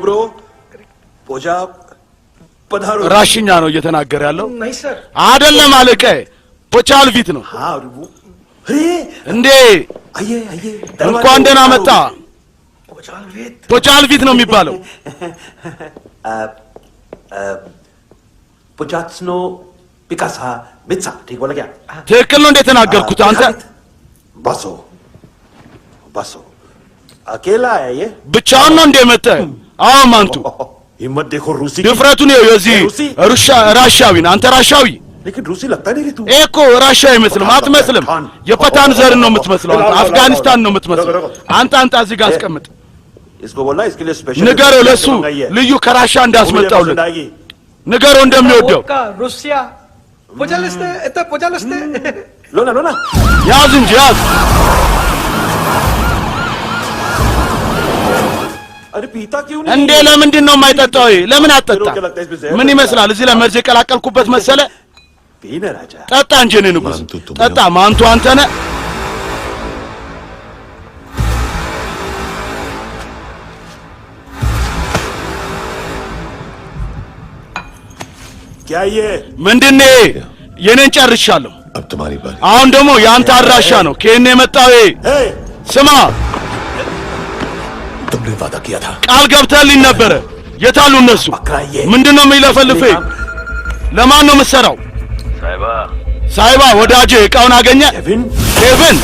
ब्रो पोजा पधारो
ራሽኛ ነው እየተናገረ ያለው
नहीं सर
አይደለም አለቃዬ ፖቻልቪት ነው
हाँ और वो अरे
እንዴ
आइए आइए
እንኳን ደህና መጣ ፖቻልቪት ነው የሚባለው
पोचात्सनो पिकासा मित्सा ठीक बोला क्या
ትክክል ነው እንደተናገርኩት አንተ
बसो बसो अकेला है ये
ብቻውን ነው እንደመጣ አዎ ማንቱ
हिम्मत देखो रूसी
ድፍረቱን ነው የዚህ ራሻዊ ነው አንተ ራሻዊ
लेकिन रूसी लगता नहीं रे तू
እኮ ራሻ አይመስልም አትመስልም የፓታን ዘርን ነው የምትመስለው አፍጋኒስታን ነው የምትመስለው አንተ እዚህ ጋር አስቀምጥ
इसको बोलना इसके लिए स्पेशल
ንገረው ለሱ ልዩ ከራሻ እንዳስመጣውልን ንገረው እንደሚወደው
रूसिया पोचालिस्ते
लो ना
ያዝ እንጂ ያዝ
अरे पीता क्यों नहीं
እንዴ ለምንድን ነው የማይጠጣው ለምን አጠጣ ምን ይመስላል እዚህ ለመርዝ የቀላቀልኩበት መሰለ
पीना राजा
ጠጣ እንጂ እኔ ንጉስ ጠጣ ማንቱ አንተ ነህ
क्या ये
ምንድነው የኔን ጨርሻለሁ
अब तुम्हारी बारी
አሁን ደግሞ ያንተ አድራሻ ነው ከኔ የመጣው ስማ
तुमने वादा किया था
ቃል ገብተህልኝ ነበረ የታሉ እነሱ ምንድነው የሚለፈልፈው ለማን ነው የምትሰራው ሳይባ ወዳጄ እቃውን አገኘ ኬቪን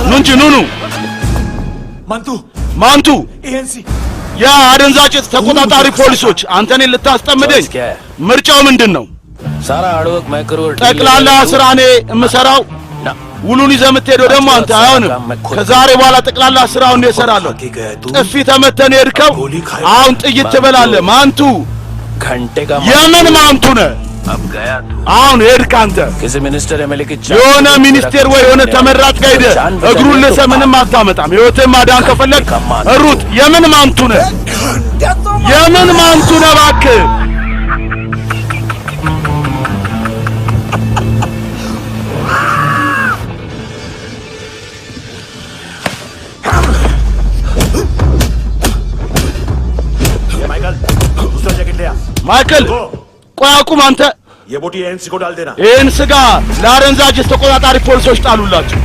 ኑ እንጂ ኑ ማንቱ
एएनसी
ያ አደንዛጭ ተቆጣጣሪ ፖሊሶች አንተን ልታስጠምደኝ ምርጫው ምንድነው
सारा हार्डवर्क मैं करूं
ጠቅላላ ስራኔ የምሰራው ውሉን ይዘህ የምትሄደው ደግሞ አንተ አይሆንም ከዛሬ በኋላ ጠቅላላ ስራውን ነው እሰራለሁ ጥፊ ተመተን ሄድከው አሁን ጥይት ትበላለህ ማንቱ
घंटे का
የምን ማንቱ ነህ
अब गया तू
አሁን ሄድክ አንተ
किसी मिनिस्टर एमएलए की
የሆነ ሚኒስቴር ወይ የሆነ ተመራጭ ጋር ሄደህ እግሩን ልሰህ ምንም አታመጣም ህይወትህን ማዳን ከፈለግ ሩጥ የምን ማንቱ ነህ የምን ማንቱ ነህ እባክህ ማይክል ቆይ አቁም አንተ
ये बोटी एएनसी को डाल देना
ይህን ስጋ ለአደንዛዥ ተቆጣጣሪ ፖሊሶች ጣሉላቸው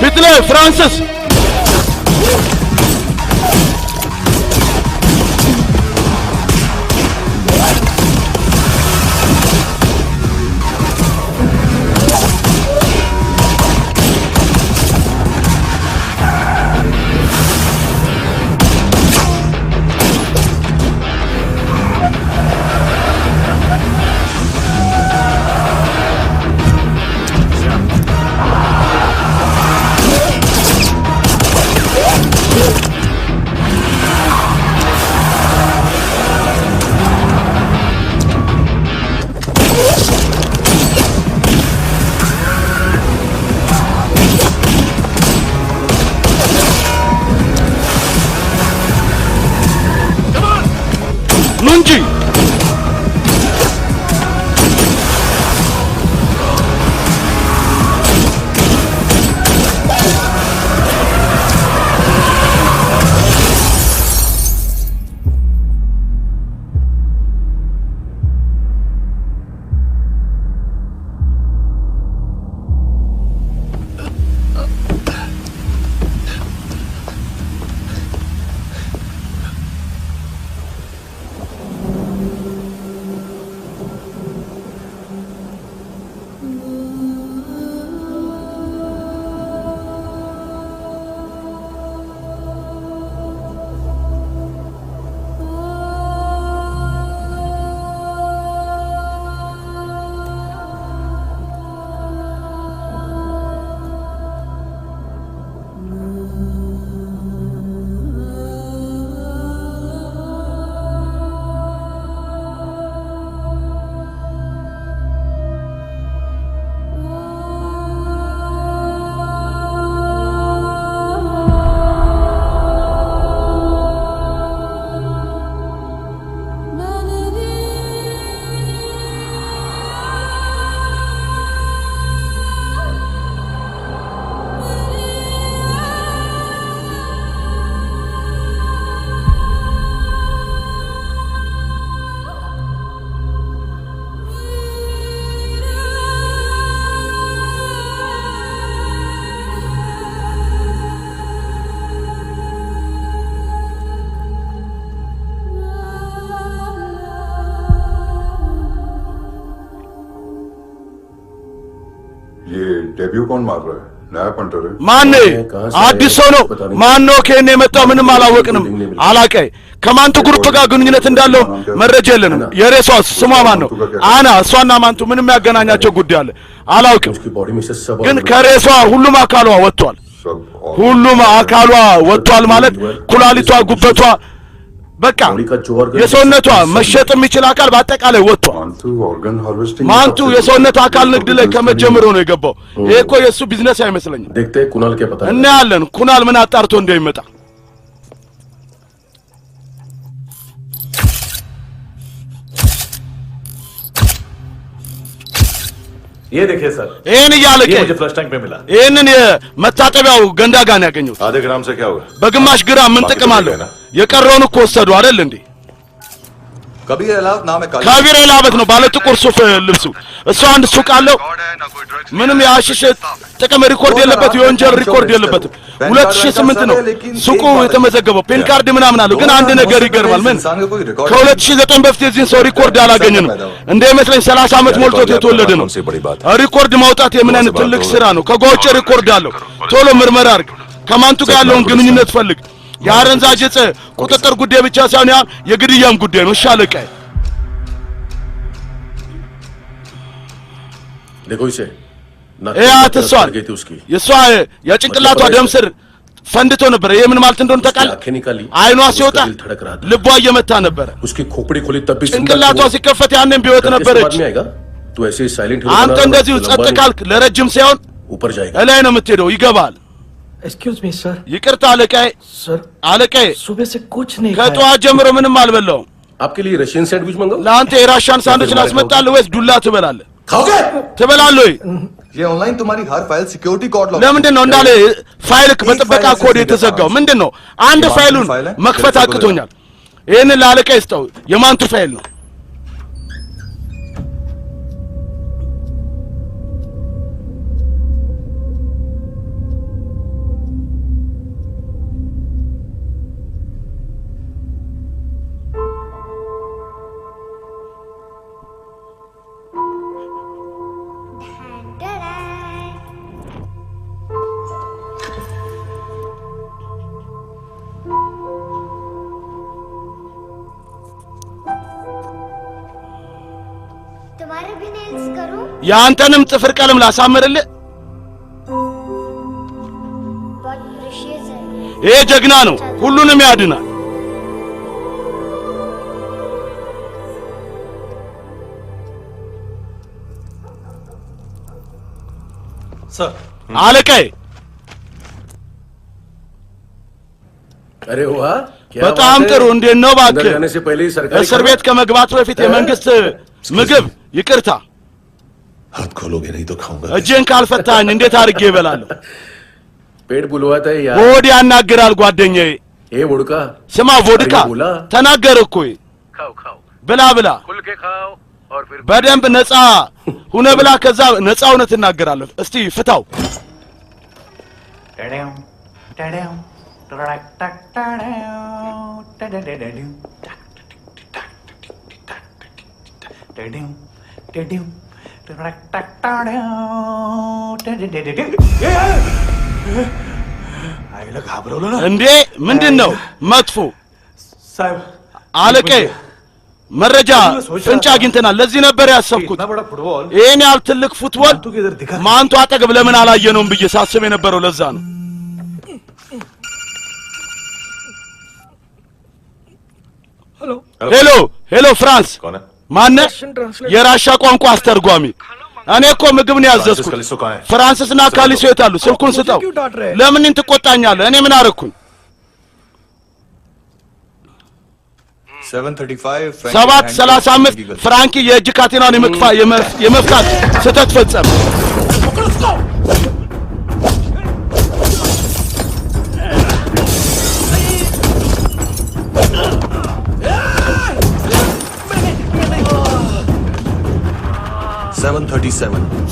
Hitler, Francis!
ये डेब्यू कौन मार रहा है? नया पंटर है?
ማን አዲስ ሰው ነው? ማን ነው ከኔ የመጣው? ምንም አላወቅንም። አላቀይ ከማንቱ ግሩፕ ጋር ግንኙነት እንዳለው መረጃ የለንም። የሬሷስ ስሟ ማን ነው? አና እሷና ማንቱ ምንም ያገናኛቸው ጉዳይ አለ አላውቅም። ግን ከሬሷ ሁሉም አካሏ ወጥቷል። ሁሉም አካሏ ወጥቷል ማለት ኩላሊቷ፣ ጉበቷ፣ በቃ የሰውነቷ መሸጥ የሚችል አካል በአጠቃላይ ወጥቷል። ማንቱ የሰውነት አካል ንግድ ላይ ከመጀመሩ ነው የገባው። ይሄ እኮ የሱ ቢዝነስ አይመስለኝም። እና ያለን ኩናል ምን አጣርቶ እንደሚመጣ
ये देखिए सर,
ይሄን እያለቀ
ये मुझे फ्लश टैंक पे मिला।
ይሄንን የመታጠቢያው ገንዳ ጋር ነው ያገኘሁት።
आधे ग्राम से क्या होगा?
በግማሽ ግራም ምን ጥቅም አለው? የቀረውን እኮ ወሰዱ አይደል እንዴ?
कबीर अलावत नाम है
ከቢር ላበት ነው ባለ ጥቁር ሱፍ ልብሱ። እሱ አንድ ሱቅ አለው። ምንም የአሽሽ ጥቅም ሪኮርድ የለበት፣ የወንጀል ሪኮርድ የለበትም። 2008 ነው ሱቁ የተመዘገበው። ፔን ካርድ ምናምን አለው። ግን አንድ ነገር ይገርማል። ምን ከ2009 በፊት የዚህን ሰው ሪኮርድ አላገኘንም። እንደ መስለኝ 30 ዓመት ሞልቶት የተወለደ ነው። ሪኮርድ ማውጣት የምን አይነት ትልቅ ስራ ነው። ከጓውጭ ሪኮርድ አለው። ቶሎ ምርመራ አድርግ። ከማንቱ ጋር ያለውን ግንኙነት ፈልግ። የአረንዛዥ ዕፅ ቁጥጥር ጉዳይ ብቻ ሳይሆን ያ የግድያም ጉዳይ ነው። ሻለቃ
देखो इसे
ተሷል የሷ የጭንቅላቷ ደም ስር ፈንድቶ ነበር። ይሄ ምን ማለት እንደሆነ ታውቃለህ? አይኗ ሲወጣ ልቧ እየመታ ነበር።
उसकी खोपड़ी खुली तब भी
ጭንቅላቷ ሲከፈት ያንን ቢወጥ ነበረች።
तो ऐसे साइलेंट
አንተ እንደዚህ ጸጥ ካልክ ለረጅም ሳይሆን
ऊपर जाएगा
እላይ ነው የምትሄደው። ይገባል?
Excuse me sir.
ይቅርታ አለቃዬ።
सर
አለቃዬ
सुबह से कुछ नहीं
ከጠዋት ጀምሮ ምንም አልበላሁም።
आपके लिए रशियन सैंडविच मंगाओ?
ለአንተ የራሻን ሳንዱች ላስመጣልህ ወይስ ዱላ ትበላለህ?
खाओगे?
ትበላለህ ወይ?
ये ऑनलाइन तुम्हारी हर फाइल सिक्योरिटी कोड लॉक
ለምንድን ነው እንዳለ ፋይልክ በጥበቃ ኮድ የተዘጋው? ምንድን ነው? አንድ ፋይሉን መክፈት አቅቶኛል። ይሄንን ለአለቃ ይስጠው። የማንቱ ፋይል ነው።
तुम्हारे भी नेल्स करूं?
ያንተንም ጥፍር ቀለም ላሳምርልህ?
बहुत प्रीशियस है।
ይሄ ጀግና ነው፣ ሁሉንም ያድናል።
सर
አለቃዬ
अरे वाह
በጣም ጥሩ። እንዴት ነው እባክህ?
जाने से पहले ही सरकारी
እስር ቤት ከመግባቱ በፊት የመንግስት ምግብ ይቅርታ፣
हाथ खोलोगे नहीं तो खाऊंगा।
እጄን ካልፈታኝ እንዴት አድርጌ እበላለሁ?
पेट बुलवाता है यार।
ሆድ ያናግራል ጓደኛዬ።
ए वोडका
ስማ ቮድካ ተናገር እኮ
खाओ खाओ
ብላ ብላ
खुल के खाओ और फिर
በደንብ ነፃ ሁነ ብላ ከዛ ነፃ ሆነ ትናገራለህ። እስቲ ፍታው። እንዴ ምንድን ነው መጥፎ? አለቃዬ መረጃ ፍንጭ አግኝተናል። ለዚህ ነበር ያሰብኩት። ይሄን ያህል ትልቅ ፉትቦል ማንቱ አጠገብ ለምን አላየነውም ብዬ ሳስብ የነበረው ለዛ ነው። ሄሎ ሄሎ፣ ፍራንስ ማነህ? የራሻ ቋንቋ አስተርጓሚ። እኔ እኮ ምግብ ነው ያዘዝኩት። ፍራንስና ካሊሶ የታሉ? ስልኩን ስጠው። ለምን ትቆጣኛለህ? እኔ ምን አደረኩኝ? 7:35 ፍራንኪ የእጅ ካቴናን የመፍታት ስህተት ፈጸመ።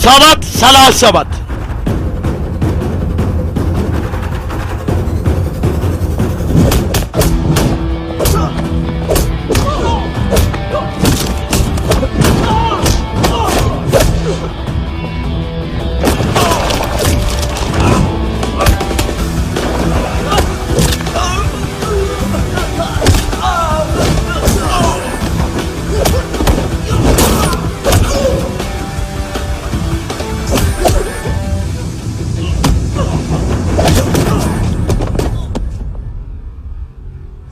ሰባት 37 7:37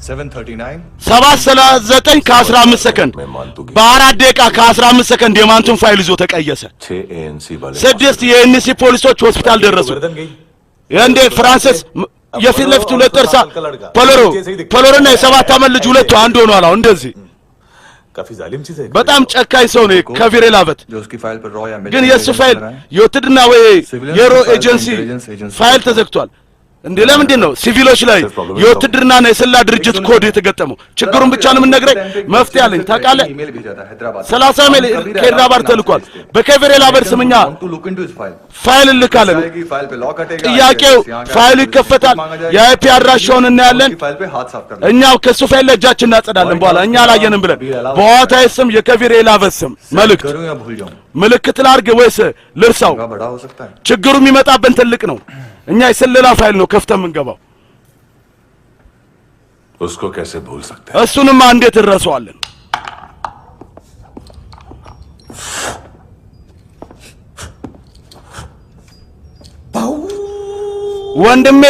7:39
7:39 ከ15 ሰከንድ በ4 ደቂቃ ከ15 ሰከንድ የማንቱን ፋይል ይዞ ተቀየሰ 6 የኤንሲ ፖሊሶች ሆስፒታል ደረሱ እንዴ ፍራንሲስ የፊት ለፊት ሁለት ጥርሳ ፖሎሮና የ7 ዓመት ልጅ ሁለቱ አንድ ሆኗል አሁን እንደዚህ
काफी जालिम चीज है
በጣም ጨካኝ ሰው ነው ከቪሬ ላበት
जो उसकी फाइल पर रॉ या
ግን የሱ ፋይል የውትድርና ወይ የሮ ኤጀንሲ ፋይል ተዘግቷል እንዴ ለምንድን ነው ሲቪሎች ላይ የውትድርናና የስላ ድርጅት ኮድ የተገጠመው ችግሩን ብቻ ነው የምንነግረኝ መፍትሄ አለኝ ታውቃለህ 30 ሜል ከሄድራባድ ተልኳል በከቪሬ ላበት ስምኛ ፋይል ልካለን ጥያቄው ፋይሉ ይከፈታል የአይፒ አድራሻውን እናያለን እኛው ከሱ ፋይል ላይ እጃችን እናጸዳለን በኋላ እኛ አላየንም ብለን በዋታይ ስም የከቪሬ ላበት ስም ምልክት ላድርግ ወይስ ልርሳው ችግሩ የሚመጣብን ትልቅ ነው እኛ የስለላ ፋይል ነው ከፍተን የምንገባው
उसको कैसे भूल सकते
हैं እሱንም እንዴት እንረሳዋለን ወንድሜ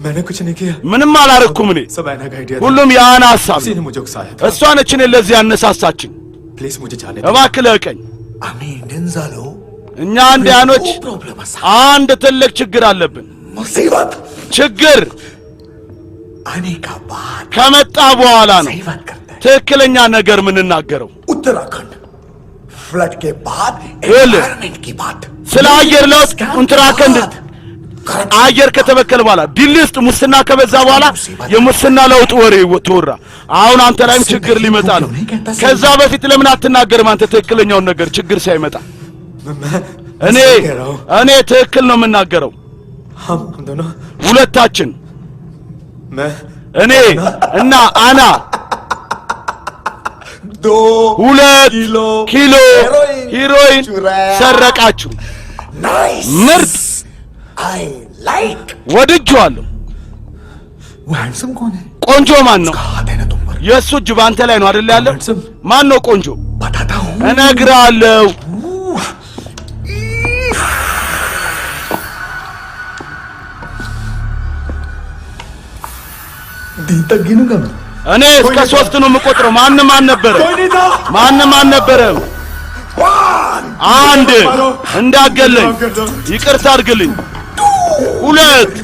मैंने कुछ नहीं किया
ምንም አላረኩም እኔ
सब ऐना का आइडिया
ሁሉም ያና ሐሳብ
किसी ने मुझे उकसाया
እሷ ነች እኔ ለዚህ ያነሳሳችኝ
प्लीज मुझे जाने
እባክህ ለቀኝ
आम्ही इंडियन झालो
እኛ አንዲያኖች አንድ ትልቅ ችግር አለብን
मुसीबत
ችግር
आने का बाद
ከመጣ በኋላ ነው ትክክለኛ ነገር ምን እናገረው
उत्तराखंड फ्लड के बाद
एनवायरनमेंट
की बात
ስለ አየር ለውጥ उत्तराखंड አየር ከተበከለ በኋላ ዲሊስት ሙስና ከበዛ በኋላ የሙስና ለውጥ ወሬ ተወራ አሁን አንተ ላይም ችግር ሊመጣ ነው ከዛ በፊት ለምን አትናገርም አንተ ትክክለኛውን ነገር ችግር ሳይመጣ እኔ ትክክል ነው የምናገረው
हम दोनों
ሁለታችን እኔ እና አና 2 ኪሎ ሄሮይን ሰረቃችሁ ምርጥ
I like
ወድጄዋለሁ
handsome कौन है
ቆንጆ ማን ነው የሱ እጅ ባንተ ላይ ነው አይደል ያለው ማን ነው ቆንጆ
बताता हूं
እነግራለሁ
दिन तक गिनूंगा मैं
እኔ እስከ 3 ነው የምቆጥረው ማንም አልነበረም አንድ እንዳገለኝ ይቅርታ አድርግልኝ 2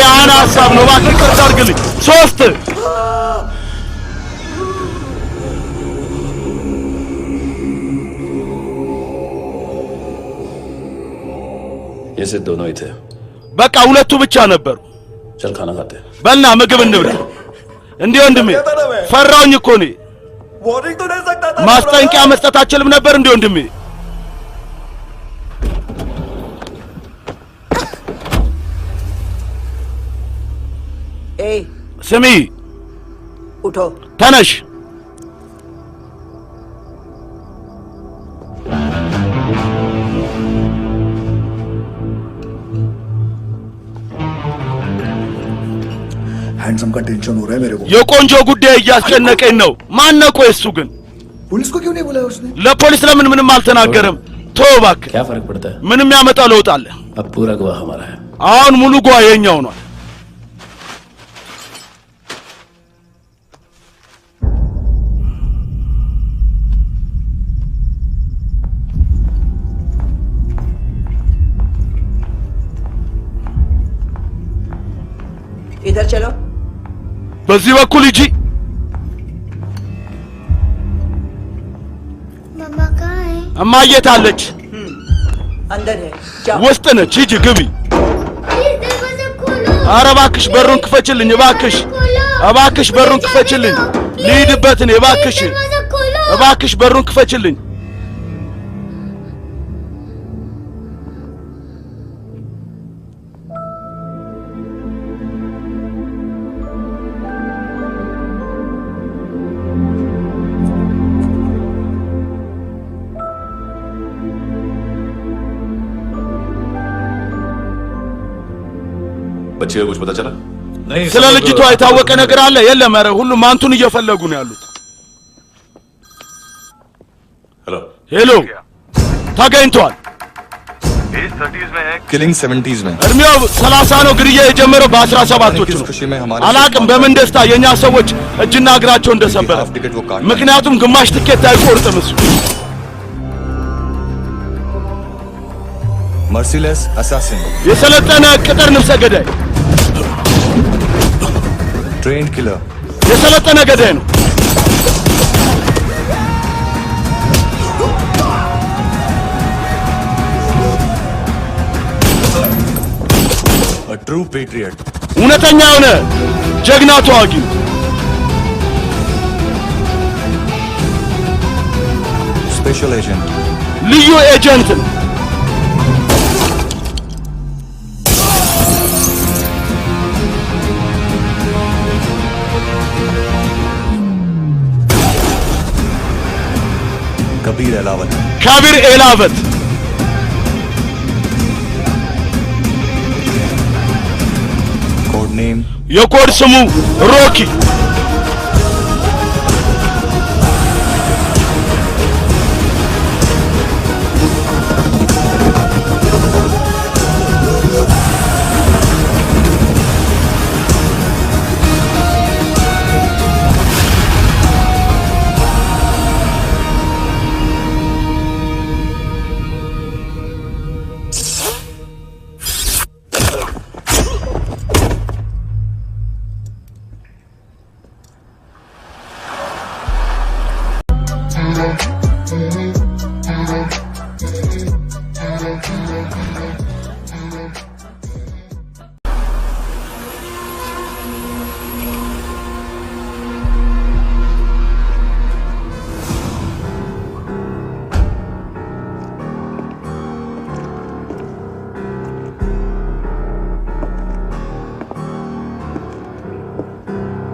ያና ሐሳብ ነው እባክህ ይቅርታ አድርግልኝ 3
ये से दोनों ही थे
በቃ ሁለቱ ብቻ ነበሩ
चल खाना खाते
በልና ምግብ እንብላ እንዴ ወንድሜ ፈራውኝ እኮ ነኝ
वार्निंग तो दे सकता था
ማስጠንቀቂያ መስጠት አችልም ነበር እንዴ ወንድሜ
ए
ስሚ
उठो
ተነሽ
हैंडसम का टेंशन हो रहा है मेरे को
የቆንጆ ጉዳይ እያስጨነቀኝ ነው ማን ነው ቆይ እሱ ግን
पुलिस को क्यों नहीं बुलाया उसने
ለፖሊስ ለምን ምንም አልተናገረም ተው እባክህ
क्या फर्क पड़ता है
ምንም ያመጣው ለውጥ አለ
अब पूरा गवाह हमारा है
አሁን ሙሉ ጓ የኛው ነው
इधर चलो
በዚህ በኩል ሂጂ
मम्मा कहाँ है
እማዬ ታለች
अंदर है जाओ
ውስጥ ነች ሂጂ ግቢ
प्लीज दरवाजा खोलो
ኧረ እባክሽ በሩን ክፈችልኝ እባክሽ በሩን ክፈችልኝ ልሂድበት እኔ
दरवाजा खोलो
እባክሽ በሩን ክፈችልኝ
बच्चे को कुछ पता चला
नहीं
ስለ ልጅቷ የታወቀ ነገር አለ የለም ኧረ ሁሉም አንቱን እየፈለጉ ነው ያሉት
हेलो
ሄሎ ተገኝቷል
भेज 30s में है,
किलिंग 70s में।
እድሜው 30 ነው። ግድያ የጀመረው በ17ዎቹ ነው። አላቅም በምን ደስታ የኛ ሰዎች እጅና እግራቸው እንደሰበረ። ምክንያቱም ግማሽ ትኬት አይቆርጥም እሱ።
merciless assassin,
የሰለጠነ ቅጥር ነፍሰ ገዳይ፣
trained killer,
የሰለጠነ ገዳይ ነው።
a true patriot,
እውነተኛ የሆነ ጀግና ተዋጊ፣
special agent,
ልዩ ኤጀንት ነው።
कबीर एलावत,
ከቢር ኤላቨት፣
कोड नेम
የኮድ ስሙ ሮኪ፣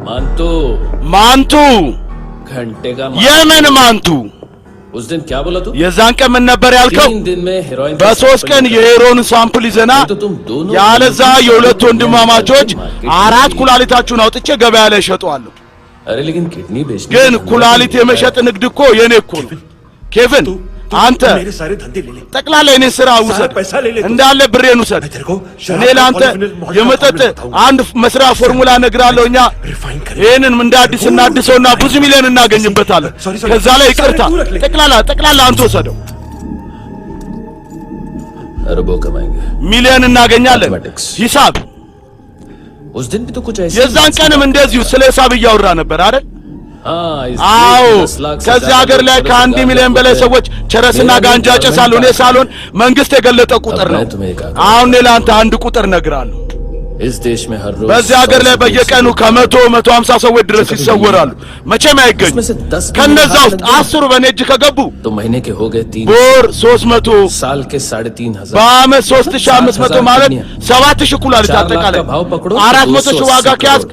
मानतू
ማንቱ፣
घंटे का
የምን ማንቱ?
उस दिन क्या बोला तू?
የዛን ቀን ምን ነበር ያልከው?
3 दिन में हेरोइन
በ3 ቀን የሄሮን ሳምፕል ይዘና ያለዛ የሁለት ወንድማማቾች 4 ኩላሊታችሁን አውጥቼ ገበያ ላይ ሸጠዋለሁ።
अरे लेकिन किडनी बेचने
ግን ኩላሊት የመሸጥ ንግድ እኮ የኔ እኮ ነው። ኬቪን አንተ
मेरे सारे धंधे ले ले,
ጠቅላላ የኔን ስራ ውሰድ፣ እንዳለ ብሬን ውሰድ። እኔ ለአንተ የመጠጥ አንድ መስሪያ ፎርሙላ እነግርሃለሁ። እኛ ይህንን እንደ አዲስ እናድሰውና ብዙ ሚሊዮን እናገኝበታለን። ከዛ ላይ ይቅርታ ጠቅላላ አንተ ወሰደው።
अरबों कमाएंगे,
ሚሊዮን እናገኛለን። ሂሳብ
उस दिन भी तो कुछ ऐसे
የዛን ቀንም እንደዚሁ ስለ ሂሳብ እያወራ ነበር አይደል? አዎ ከዚህ ሀገር ላይ ከ1 ሚሊዮን በላይ ሰዎች ቸረስና ጋንጃ ጨሳሉ። እኔ ሳልሆን መንግስት የገለጠ ቁጥር ነው። አሁን እኔ ለአንተ አንድ ቁጥር እነግርሃለሁ።
इस देश में हर रोज
በዚህ ሀገር ላይ በየቀኑ ከ150 ሰዎች ድረስ ይሰወራሉ። መቼም አይገኙ። ከነዛ ውስጥ 10 በኔ እጅ ከገቡ
तो महीने के हो गए 3,
በወር 300፣
साल के 3,500,
በአመት 3500 ማለት 7000 ኩላሊት አጠቃላይ 400 ሺህ ዋጋ ከያዝክ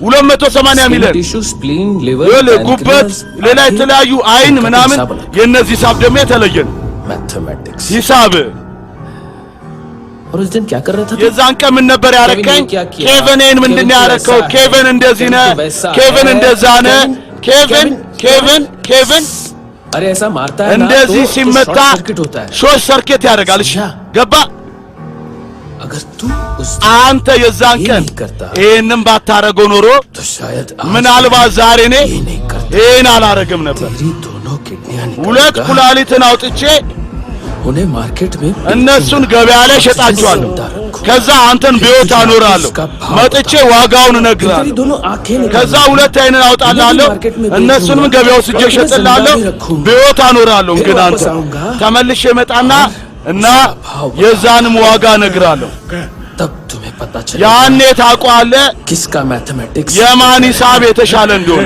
280 ሚሊዮን
टिश्यू, स्प्लीन, लिवर,
ጉበት፣ ሌላ የተለያዩ አይን ምናምን የነዚህ ሂሳብ ደግሞ የተለየ ነው።
मैथमेटिक्स
ሂሳብ
और उस दिन क्या कर रहा था?
የዛን ቀን ምን ነበር ያረከኝ? ኬቨንን ምንድን ነው ያረከው? ኬቨን እንደዚህ ነህ፣ ኬቨን እንደዛ ነህ፣ ኬቨን
अरे ऐसा मारता है
እንደዚህ ሲመታ ሾርት ሰርኪት ያደርጋል። እሺ ገባ?
अगर तू उस
አንተ የዛን ቀን ይሄንን ባታረገው ኖሮ ምናልባት ዛሬ እኔ ይሄን አላረግም ነበር።
दोनों किडनियां
ሁለት ኩላሊትን አውጥቼ
उन्हें मार्केट में
እነሱን ገበያ ላይ ሸጣቸዋለሁ። ከዛ አንተን በሕይወት አኖራለሁ። መጥቼ ዋጋውን እነግርሃለሁ። ከዛ ሁለት አይንን አውጣላለሁ። እነሱንም ገበያው ስጄ እሸጥላለሁ። በሕይወት አኖራለሁ። ግን አንተ ተመልሼ መጣና እና የዛንም ዋጋ እነግርሃለሁ።
तब तुम्हें पता चलेगा
ያኔ ታውቀዋለህ
किसका मैथमेटिक्स
የማን ሂሳብ የተሻለ እንደሆነ።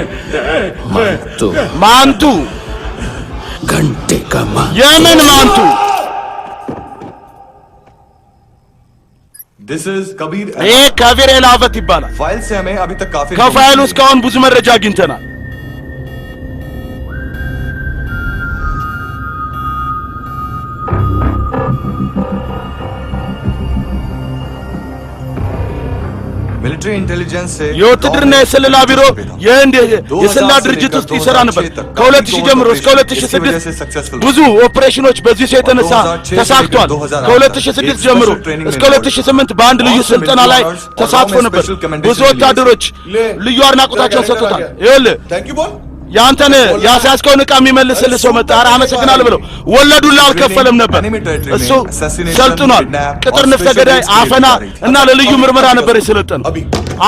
ማንቱ
घंटे का
የምን ማንቱ?
This is कबीर
ይሄ ከቢር ኤላቨት ይባላል።
फाइल से हमें अभी तक काफी
ከፋይሉ እስካሁን ብዙ መረጃ አግኝተናል።
मिलिट्री इंटेलिजेंस से
የውትድርና የስለላ ቢሮ የህንድ የስለላ ድርጅት ውስጥ ይሰራ ነበር። ከ2000 ጀምሮ እስከ 2006 ብዙ ኦፕሬሽኖች በዚህ ሰው የተነሳ ተሳክቷል። ከ2006 ጀምሮ እስከ 2008 በአንድ ልዩ ስልጠና ላይ ተሳትፎ ነበር። ብዙ ወታደሮች ልዩ አድናቆታቸውን ሰጥቶታል። ይኸውልህ ያንተን ያሳስከውን ዕቃ የሚመልስልህ ሰው መጣ። ኧረ አመሰግናለሁ ብለው ወለዱላ አልከፈለም ነበር። እሱ ሰልጥኗል። ቅጥር ነፍሰ ገዳይ፣ አፈና እና ለልዩ ምርመራ ነበር የሰለጠነው።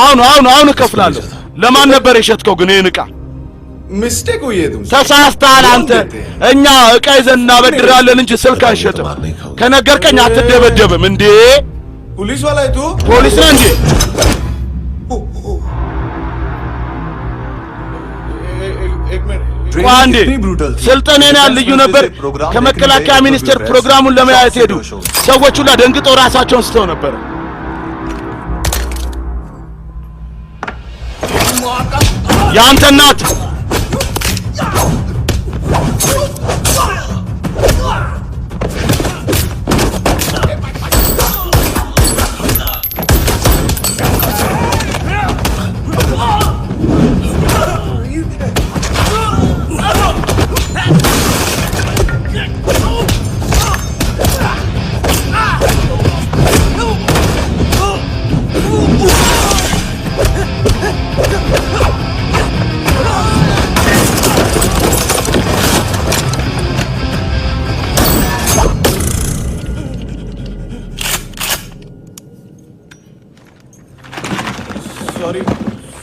አሁን እከፍላለሁ። ለማን ነበር የሸጥከው ግን ይህን ዕቃ?
मिस्टेक हुई है तुमसे।
ተሳስተሃል አንተ። እኛ ዕቃ ይዘን እናበድራለን እንጂ ስልክ አንሸጥም። ከነገርከኝ አትደበደብም እንዴ?
पुलिस वाला है तू?
ፖሊስ ነህ እንዴ? ቋንዴ ስልጠኔና ልዩ ነበር። ከመከላከያ ሚኒስቴር ፕሮግራሙን ለማየት ሄዱ። ሰዎች ሁሉ ደንግጠው ራሳቸውን ስተው ነበር። ያንተ እናት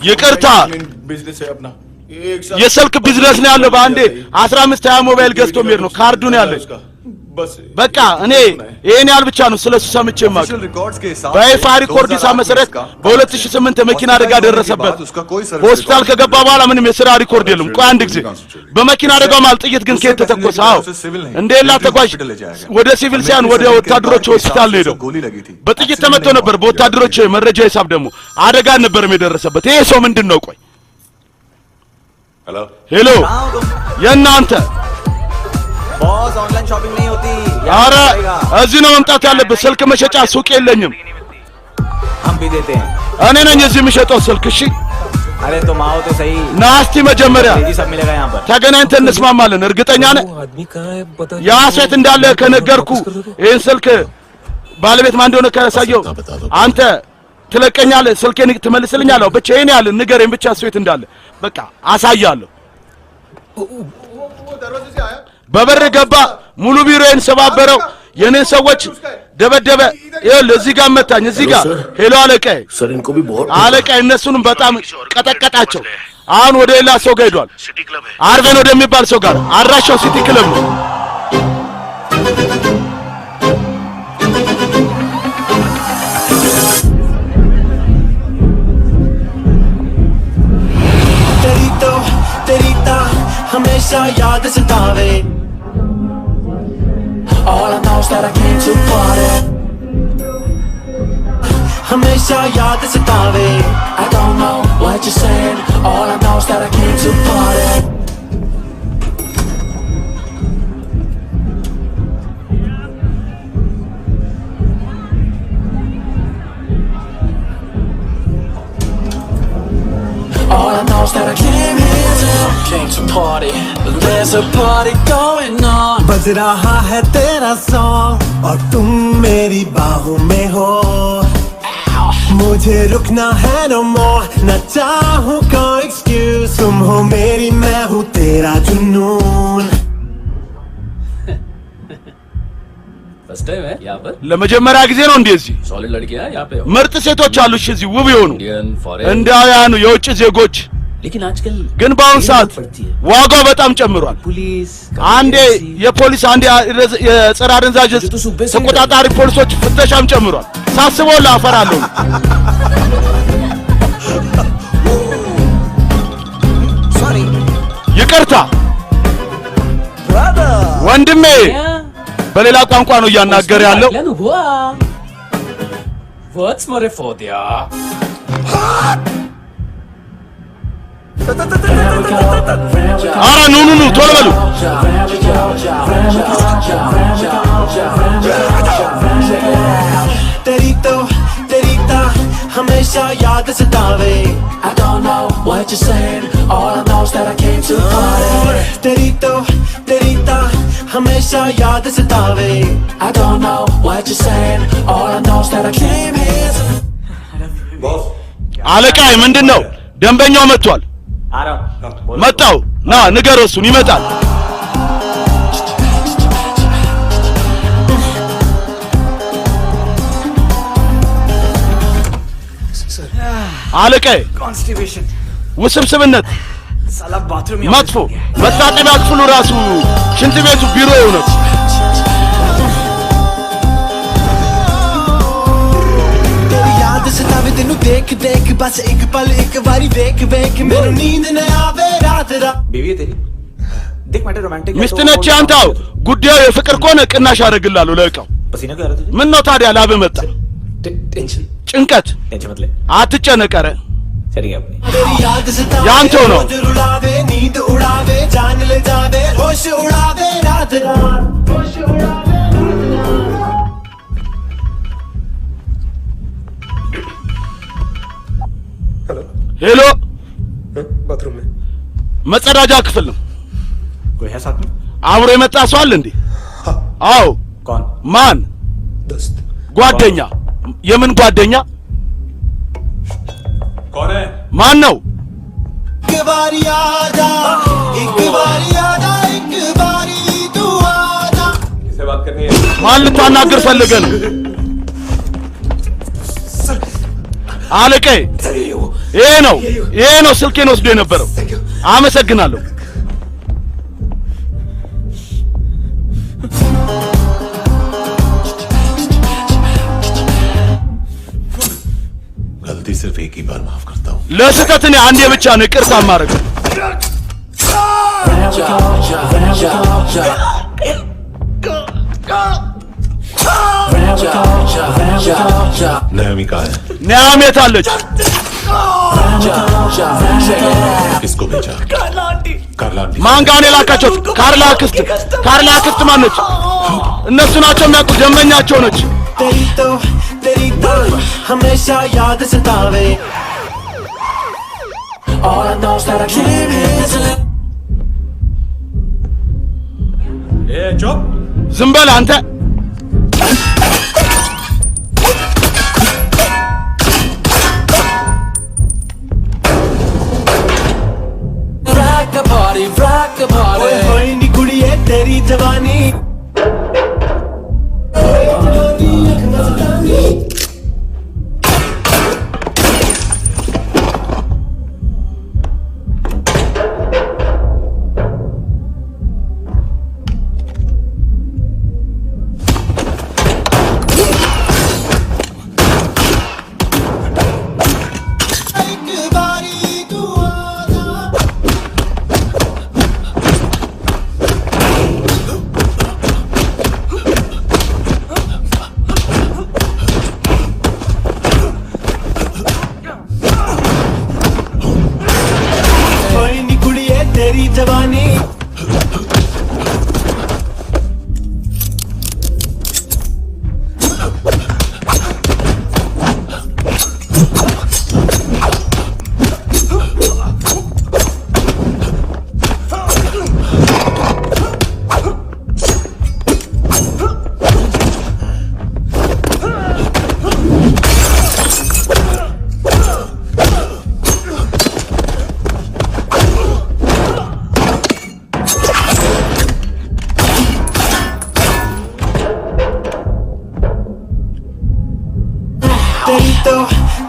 ይቅርታ
बिजनेस है अपना
የስልክ ቢዝነስ ነው ያለው። በአንዴ 15-20 ሞባይል ገዝቶ የሚሄድ ነው። ካርዱን ያለኝ በቃ እኔ ይሄን ያህል ብቻ ነው ስለሱ ሰምቼ ማቅ። በይፋ ሪኮርድስ መሰረት በ2008 መኪና አደጋ ደረሰበት። ሆስፒታል ከገባ በኋላ ምንም የሥራ ሪኮርድ የለም። ቆይ አንድ ጊዜ በመኪና አደጋው ማለት ጥይት ግን ከየት ተተኮሰ? አዎ እንደላ ተጓዥ ወደ ሲቪል ሳይሆን ወደ ወታደሮች ሆስፒታል ነው ሄደው። በጥይት ተመቶ ነበር። በወታደሮች መረጃ ሂሳብ ደግሞ አደጋ ነበር የደረሰበት። ይሄ ሰው ምንድነው? ቆይ ሄሎ የናንተ
बॉस ऑनलाइन शॉपिंग नहीं होती।
ኧረ እዚህ ነው መምጣት ያለበት። ስልክ መሸጫ ሱቅ የለኝም።
हम भी देते हैं።
እኔ ነኝ እዚህ የሚሸጠው ስልክ። እሺ
अरे तुम आओ तो सही።
ናስቲ መጀመሪያ
सब मिलेगा यहाँ पर።
ተገናኝተን እንስማማለን። እርግጠኛ ነህ? ያ ሴት እንዳለ ከነገርኩ ይህን ስልክ ባለቤት ማን እንደሆነ ካሳየው አንተ ትለቀኛለህ፣ ስልኬን ትመልስልኛለህ። ብቻ ይሄን ያህል ንገረኝ ብቻ ሴት እንዳለ በቃ አሳያለሁ። በበር ገባ። ሙሉ ቢሮዬን ሰባበረው። የኔን ሰዎች ደበደበ። ይኸውልህ እዚህ ጋር መታኝ። እዚህ ጋር ሄሎ አለቃዬ፣ አለቃዬ እነሱንም በጣም ቀጠቀጣቸው። አሁን ወደ ሌላ ሰው ጋር ሄዷል። አርቬን ወደሚባል ሰው ጋር። አድራሻው ሲቲ ክለብ ነው።
हमेशा याद सतावे All I know is that I came to party हमेशा याद सतावे I don't know what you're saying All I know is that I came to party All I know is that I came to party There's a party going on बज रहा है तेरा सॉन्ग और तुम मेरी बाहों में हो मुझे रुकना है no more न चाहूँ कोई excuse तुम हो मेरी मैं हूँ तेरा जुनून
फर्स्ट टाइम है यहाँ पर
ለመጀመሪያ ጊዜ ነው እንደዚህ
सॉलिड लड़कियां यहाँ पे
ምርጥ ሴቶች አሉ። እሺ እዚህ ውብ የሆኑ እንዳውያኑ የውጭ ዜጎች
लेकिन आजकल
ግን በአሁን ሰዓት ዋጋው በጣም ጨምሯል። አንዴ የፖሊስ አንዴ የጸረ አደንዛዥ ተቆጣጣሪ ፖሊሶች ፍተሻም ጨምሯል። ሳስበው ላፈራለሁ። ይቅርታ ወንድሜ በሌላ ቋንቋ ነው እያናገረ ያለው።
What's more for dia?
ኧረ ኑ ቶሎ በሉ።
तेरी तो हमेशा याद सतावे I don't know what you're saying all I know is that I came to party तेरी तो हमेशा याद सतावे I don't know what you're saying all I know is that I came here to
አለቃዬ ምንድነው ደንበኛው መጥቷል መጣው ና ንገረው እሱን ይመጣል አለቃዬ
कॉन्स्टिपेशन
ውስብስብነት
साला बाथरूम में
መጥፎ መታጠቢያ ክፍሉ ራሱ ሽንት ቤቱ ቢሮ ነው
तेरी याद सतावे तेनू देख देख बस एक पल एक बारी देख देख मेनू नींद न आवे रात रात
बीवी है तेरी देख मैटर रोमांटिक
ሚስት ነች አንተው ጉዳዩ የፍቅር ከሆነ ቅናሽ አደርግልሃለሁ ለእቃው
पसीना क्यों आ रहा है तुझे
ምን ነው ታዲያ ላብ መጣ
टेंशन
ጭንቀት
टेंशन मत ले
አትጨነቅ ኧረ
चलिए अपनी
तेरी याद सतावे
ያንተው ነው
रुलावे नींद उड़ावे जान ले जावे होश उड़ावे रात रात होश उड़ावे
ሄሎ
बाथरूम में
መጸዳጃ ክፍል ነው
कोई है साथ में
አብሮ የመጣ ሰው አለ እንዴ አዎ
कौन
ማን
दोस्त
ጓደኛ የምን ጓደኛ
कौन है
ማን ነው
एक बारी आजा एक बारी आजा एक बारी तू आजा
किससे बात करनी है
ማን ልታናግር ፈልገህ ነው አለቃዬ ይሄ ነው ስልኬን ወስዶ የነበረው አመሰግናለሁ
गलती सिर्फ एक ही बार माफ करता हूँ
ለስህተት እኔ አንዴ ብቻ ነው ይቅርታ የማደርገው
नयमी कहाँ है
ኒያም የት አለች
किसको भेजा कार्ला आंटी
ማን ጋር ነው የላካቸው ካርላ አክስት ማነች እነሱ ናቸው የሚያውቁ ደንበኛቸው ነች
तेरी तो हमेशा याद सतावे all I know is that I came here to
ए चुप
ዝም በል አንተ
rock the party होए नी कुड़िए तेरी जवानी तेरी जवानी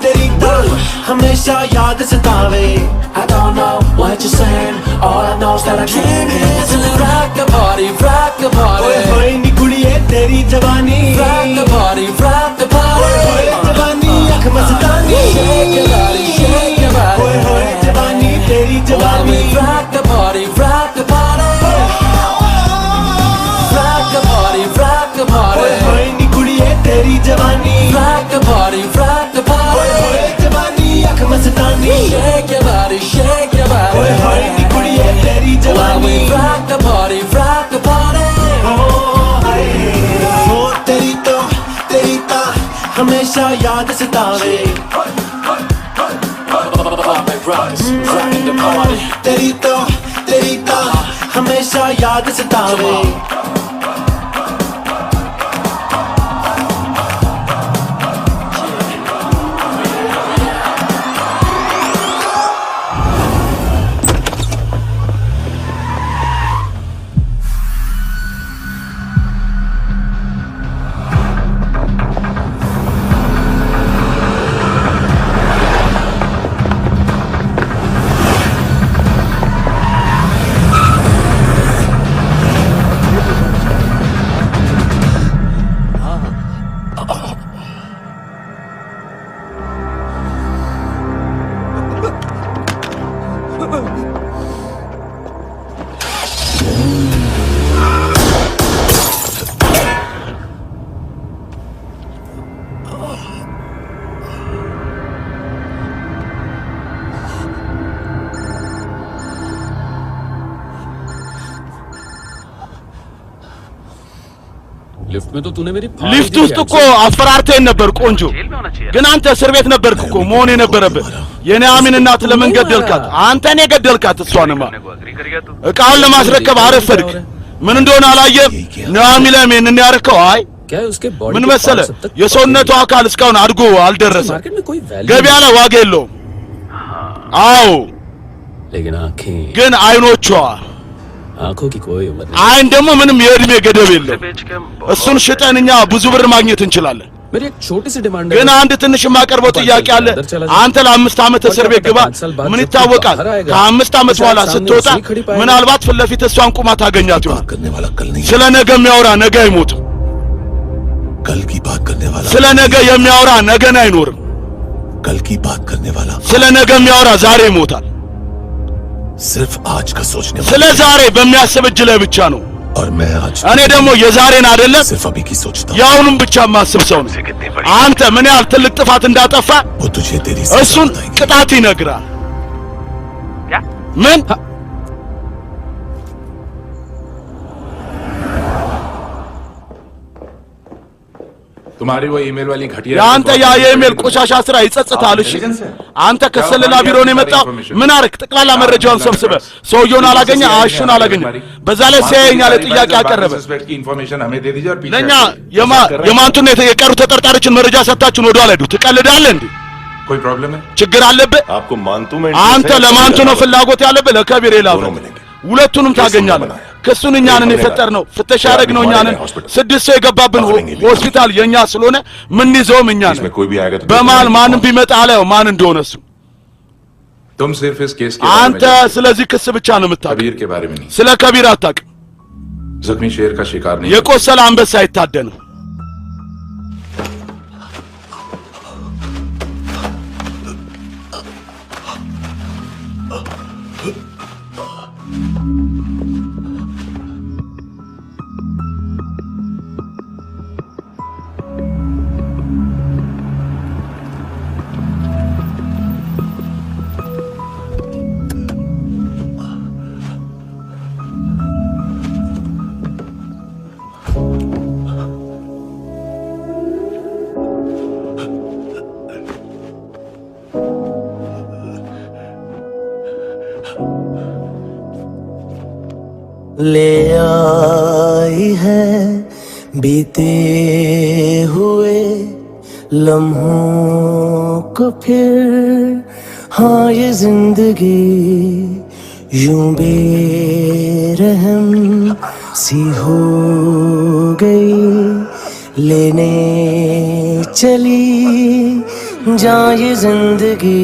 तेरी तो हमेशा याद सतावे I don't know what you're saying all I know is that I came here to rock the party होए नी कुड़िए तेरी जवानी rock the party होए जवानी अख मस्तानी shake your body होए जवानी तेरी जवानी rock the party rock the party होए नी कुड़िए तेरी जवानी rock the party होए जवानी अख मस्तानी shake your body होए नी कुड़िए तेरी जवानी rock the party हो तेरी तो हमेशा याद सतावे तेरी तो हमेशा याद सतावे
लिफ्ट में तो तूने मेरी
लिफ्ट ውስጥ እኮ አስፈራርተኝ ነበር ቆንጆ ግን አንተ እስር ቤት ነበርክ እኮ መሆን የነበረብህ የኔ አሚን እናት ለምን ገደልካት አንተን የገደልካት እሷንማ እቃውን ለማስረከብ አረፈድክ ምን እንደሆነ አላየም ናሚ ለምን ያርከው አይ ምን መሰለ የሰውነቱ አካል እስካሁን አድጎ አልደረሰም ገበያ ላይ ዋጋ የለውም አዎ ግን አይኖቿ
आंखों की कोई उम्र नहीं
አይን ደግሞ ምንም የእድሜ ገደብ የለም እሱን ሽጠንኛ ብዙ ብር ማግኘት እንችላለን
मेरी एक छोटी सी डिमांड
ግን አንድ ትንሽ ማቀርበው ጥያቄ አለ አንተ ለ5 ዓመት እስር ቤት ግባ ምን ይታወቃል ከ5 ዓመት በኋላ ስትወጣ ምናልባት ፍለፊት እሷን ቁማ ታገኛት ይሆናል ስለ ነገ የሚያወራ ነገ አይሞትም
कल की बात करने वाला
ስለ ነገ የሚያወራ ነገን አይኖርም
कल की बात करने वाला
ስለ ነገ የሚያወራ ዛሬ ይሞታል
सिर्फ आज का सोचने
ስለ ዛሬ በሚያስብ እጅ ላይ ብቻ ነው
और मैं आज
እኔ ደግሞ የዛሬን አይደለም
सिर्फ अभी की सोचता
ያውንም ብቻ ማስብ ሰው ነው አንተ ምን ያህል ትልቅ ጥፋት እንዳጠፋ
वो तुझे तेरी
እሱን ቅጣት ይነግራል ምን
तुम्हारी वो ईमेल वाली घटिया
ያንተ ያ የኢሜል ቆሻሻ ስራ ይጸጽታል እሺ አንተ ከሰለላ ቢሮ ነው የመጣው ምን አርክ ጠቅላላ መረጃውን ሰብስበ ሰውየውን አላገኘ አሹን አላገኘ በዛ ላይ ሲያየኛ ለጥያቄ አቀረበ
सस्पेक्ट की इंफॉर्मेशन हमें दे दीजिए और पीछे
ለኛ የማንቱን የቀሩ ተጠርጣሪዎችን መረጃ ሰጣችሁን ወደ ኋላ ሄዱ ትቀልዳለህ እንዴ
कोई प्रॉब्लम है
ችግር አለብህ
आपको मानतू में
አንተ ለማንቱ ነው ፍላጎት ያለብህ ለከቢር ይላል ሁለቱንም ታገኛለህ ክሱን እኛንን የፈጠርነው ፍተሻ ያደረግነው እኛንን 6 ሰው የገባብን ሆስፒታል የኛ ስለሆነ ምን ይዘው እኛንን በማል ማንም ቢመጣ አለው ማን እንደሆነ እሱ
तुम सिर्फ इस केस के
አንተ ስለዚህ ክስ ብቻ ነው የምታውቀው
कबीर के बारे में नहीं
ስለ ከቢር አታውቅም
जख्मी शेर का शिकार नहीं
የቆሰለ አንበሳ አይታደንም
ले आई है बीते हुए लम्हों को फिर हाँ ये जिंदगी यूं बेरहम सी हो गई लेने चली जा ये जिंदगी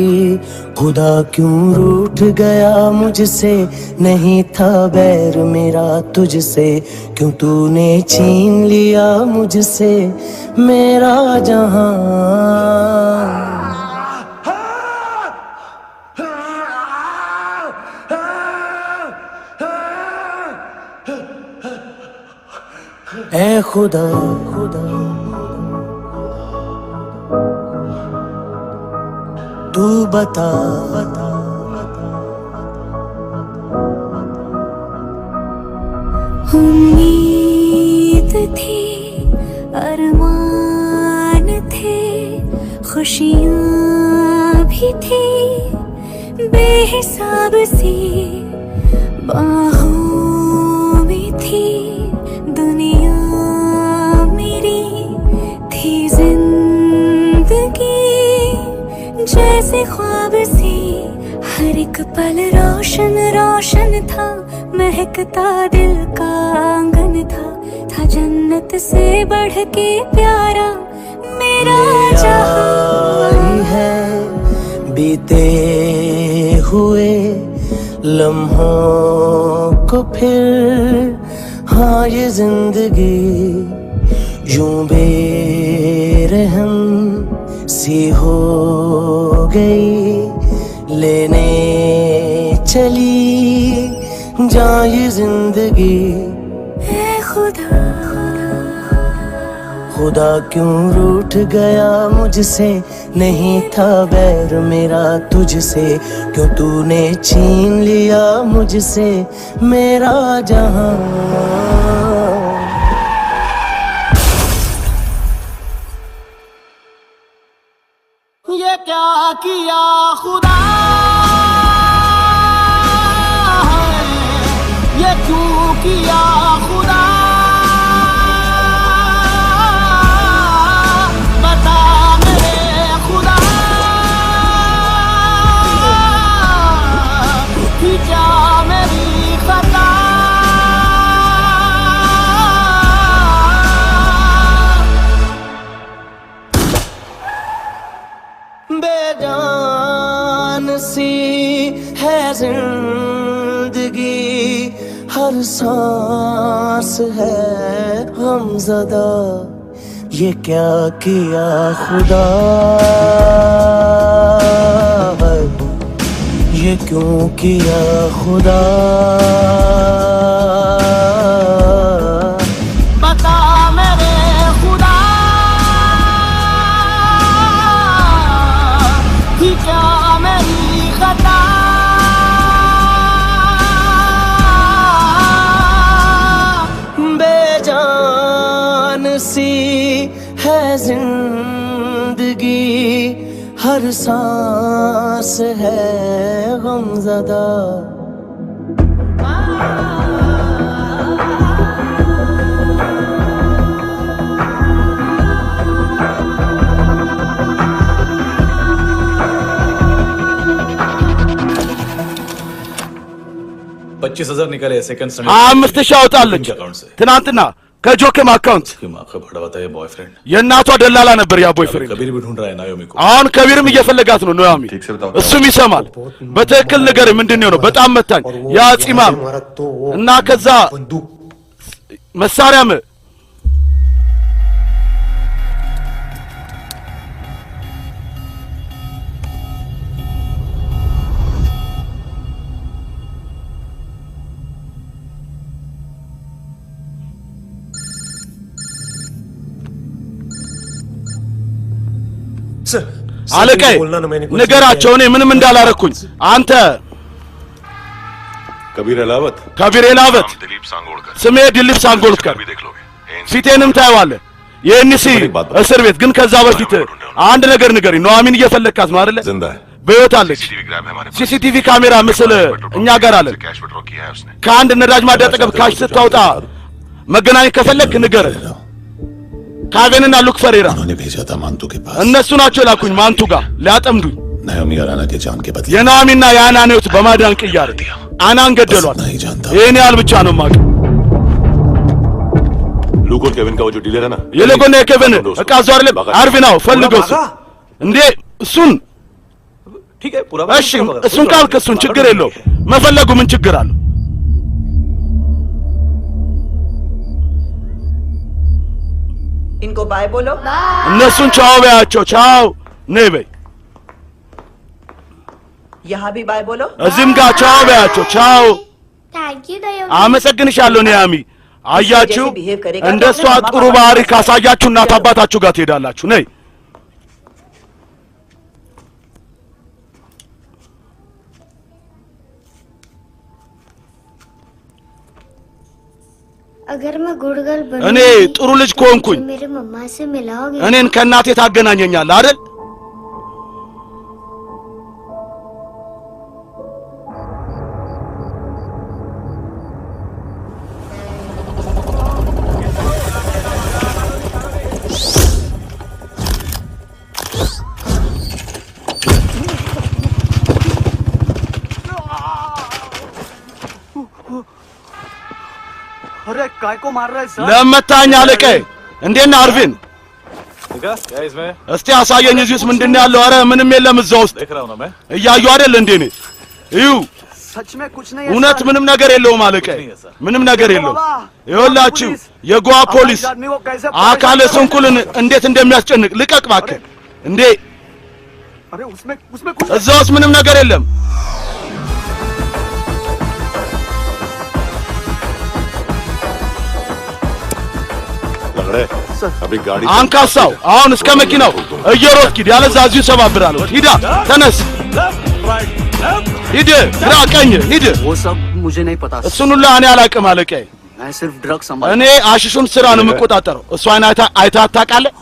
खुदा क्यों रूठ गया मुझसे नहीं था बैर मेरा तुझसे क्यों तूने छीन लिया मुझसे मेरा जहां ऐ खुदा खुदा तू बता बता
उम्मीद थी अरमान थे खुशियाँ भी थी बेहिसाब सी बाहों में थी दुनिया मेरी थी जिंदगी जैसे ख्वाब सी हर एक पल रोशन रोशन था महकता दिल का आंगन था जन्नत से बढ़ के प्यारा मेरा जहां
है बीते हुए लम्हों को फिर हाँ ये जिंदगी यूं बेरहम सी हो गई लेने चली जा ये जिंदगी
खुदा
खुदा क्यों रूठ गया मुझसे नहीं था बैर मेरा तुझसे क्यों तूने छीन लिया मुझसे मेरा जहां ये क्या किया खुदा ये क्यों किया खुदा बता मेरे खुदा कि क्या मेरी खता बेजान सी है जिंदगी हर सांस है गमज़दा ये क्या किया खुदा ये क्यों किया खुदा बता मेरे खुदा कि क्या मेरी खता सी है जिंदगी हर सांस है गमज़दा
$25,000 निकले सेकंड समय
አምስት ሺህ አውጣለች ትናንትና ከጆከም አካውንት
बॉयफ्रेंड
የእናቷ ደላላ ነበር ያ ቦይፍሬንድ
कबीर भी ढूंढ रहा है नायोमी को
አሁን ከቢርም እየፈለጋት ነው ኖያሚ እሱም ይሰማል በትክክል ነገር ምንድነው ነው በጣም መታኝ ያ ጺማም እና ከዛ መሳሪያም አለቀይ ነገራቸው እኔ ምንም እንዳላረኩኝ አንተ
कबीर अलावत
ስሜ ድሊፕ ሳንጎልከር ሲቴንም ታይዋለህ የኤንሲ እስር ቤት ግን ከዛ በፊት አንድ ነገር ንገሪ ኑአሚን እየፈለካት ነው አይደለ በህይወት አለች ሲሲቲቪ ካሜራ ምስል እኛ ጋር አለ ከአንድ ነዳጅ ማደያ አጠገብ ካሽ ስታወጣ መገናኘት ከፈለክ ንገር ካቬንና ሉክ ፈሬራ
उन्होंने भेजा था मांतू के पास
እነሱ ናቸው ላኩኝ ማንቱ ጋር ሊያጠምዱኝ
नायोमी और आना के जान के बदले
የናኦሚና የአናን ህይወት በማዳን ቅያር አናን ገደሏት ይሄን ያህል ብቻ ነው ማቅ
लूक और केविन का वो जो डीलर है ना
የለጎና የኬቪን እቃ ዟር ላይ አርቪናው ፈልገው እንዴ እሱን
ठीक है पूरा
እሺ እሱን ካልክ እሱን ችግር የለው መፈለጉ ምን ችግር አለው
इनको बाय बोलो
እነሱን ቻው በያቸው ቻው ነይ በይ
यहाँ भी बाय बोलो
እዚህም ጋር ቻው በያቸው ቻው
थैंक यू दयो
አመሰግንሻለሁ ኒያሚ አያችሁ እንደሷ ጥሩ ባህሪ ካሳያችሁ እናት አባታችሁ ጋር ትሄዳላችሁ ነይ
अगर मैं गुड़गल बनूं
እኔ ጥሩ ልጅ ኮንኩኝ
मेरे मम्मा से मिलाओगे
እኔን ከእናቴ ታገናኘኛለህ አይደል
अरे काय को मार रहा है सर?
ለመታኝ አለቃዬ። እንዴት ነህ አርቪን?
देखा क्या इसमें?
እስቲ አሳየኝ እዚህ ውስጥ ምንድን ነው ያለው? ኧረ ምንም የለም እዛ ውስጥ።
देख रहा हूं ना मैं।
እያዩ አይደል እንዴ? እኔ እዩ
सच में कुछ नहीं है
እውነት ምንም ነገር የለውም አለቃዬ፣ ምንም ነገር የለውም። ይኸውላችሁ የጎዋ ፖሊስ አካለ ስንኩልን እንዴት እንደሚያስጨንቅ ልቀቅ እባክህ እንዴ!
अरे उसमें कुछ
እዛ ውስጥ ምንም ነገር የለም።
अभी गाड़ी
አንካሳው አሁን እስከ መኪናው እየሮጥክ ሂድ፣ ያለዛ እዚሁ ሰባብራለሁ። ሂዳ ተነስ፣ ሂድ፣ ግራ ቀኝ ሂድ።
वो सब मुझे नहीं पता
እሱን ሁላ እኔ አላውቅም አለቃዬ።
मैं सिर्फ ड्रग संभाल
እኔ አሽሹን ስራ ነው የምቆጣጠረው። እሷን አይተህ ታውቃለህ?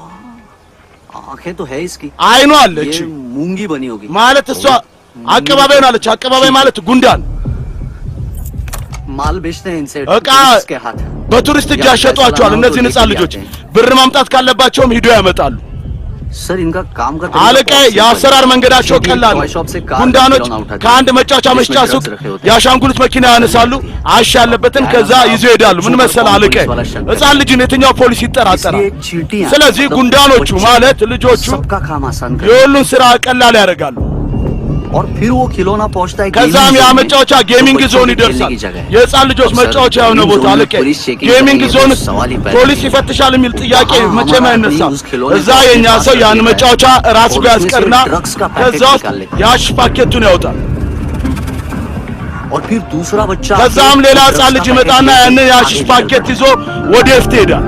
आंखें तो है इसकी
አይኗ አለች
ये मूंगी बनी होगी
ማለት እሷ አቀባባይ ሆናለች። አቀባባይ ማለት ጉንዳን
माल बेचते हैं इनसे
እቃ
के हाथ
በቱሪስት እጅ ያሸጧቸዋል። እነዚህን ሕፃን ልጆች ብር ማምጣት ካለባቸውም ሂዶ ያመጣሉ።
सर इनका काम का
አለቃዬ የአሰራር መንገዳቸው ቀላል ነው። ጉንዳኖች ከአንድ መጫወቻ መሸጫ ሱቅ የአሻንጉሊት መኪና ያነሳሉ፣ አሽ ያለበትን ከዛ ይዞ ይሄዳሉ። ምን መሰለህ አለቃዬ፣ ሕፃን ልጅን የትኛው ፖሊስ ይጠራጠራል? ስለዚህ ጉንዳኖቹ ማለት ልጆቹ የሁሉን ስራ ቀላል ያደርጋሉ።
और फिर वो खिलौना पहुंचता है
ከዛም ያ መጫወቻ ጌሚንግ ዞን ይደርሳል። የሕፃን ልጆች መጫወቻ የሆነ ቦታ አለቀ። ጌሚንግ ዞን ፖሊስ ይፈትሻል የሚል ጥያቄ መቼም አይነሳም። እዛ የኛ ሰው ያን መጫወቻ ራሱ ጋር ያስቀርና ከዛ ውስጥ ያሽ ፓኬቱን ያወጣል።
और फिर दूसरा बच्चा
ከዛም ሌላ ሕፃን ልጅ ይመጣና ያንን ያሽ ፓኬት ይዞ ወደ ፍት ይሄዳል።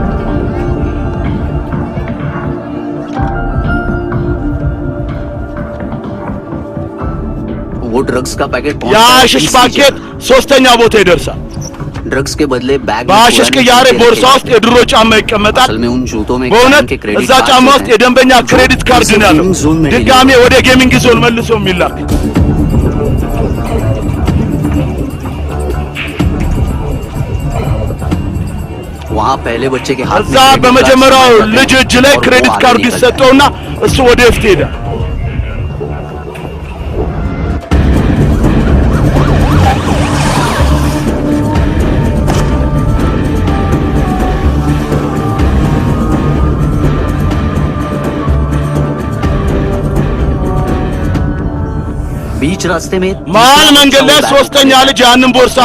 वो ड्रग्स का पैकेट
የአሽሽ ፓኬት ሶስተኛ ቦታ ይደርሳል።
ड्रग्स के बदले बैग
በአሽሽ ቅያሬ ቦርሳ ውስጥ የድሮ ጫማ ይቀመጣል። በእውነት እዛ ጫማ ውስጥ የደንበኛ ክሬዲት ካርድ ነው ያለው። ድጋሜ ወደ ጌሚንግ ዞን መልሶ የሚላክ
वहाँ पहले बच्चे के हाथ
እዛ በመጀመሪያው ልጅ እጅ ላይ ክሬዲት ካርድ ይሰጠውና እሱ ወደ ፍት ይሄዳል።
बीच रास्ते में
መሀል መንገድ ላይ ሶስተኛ ልጅ ያንን ቦርሳ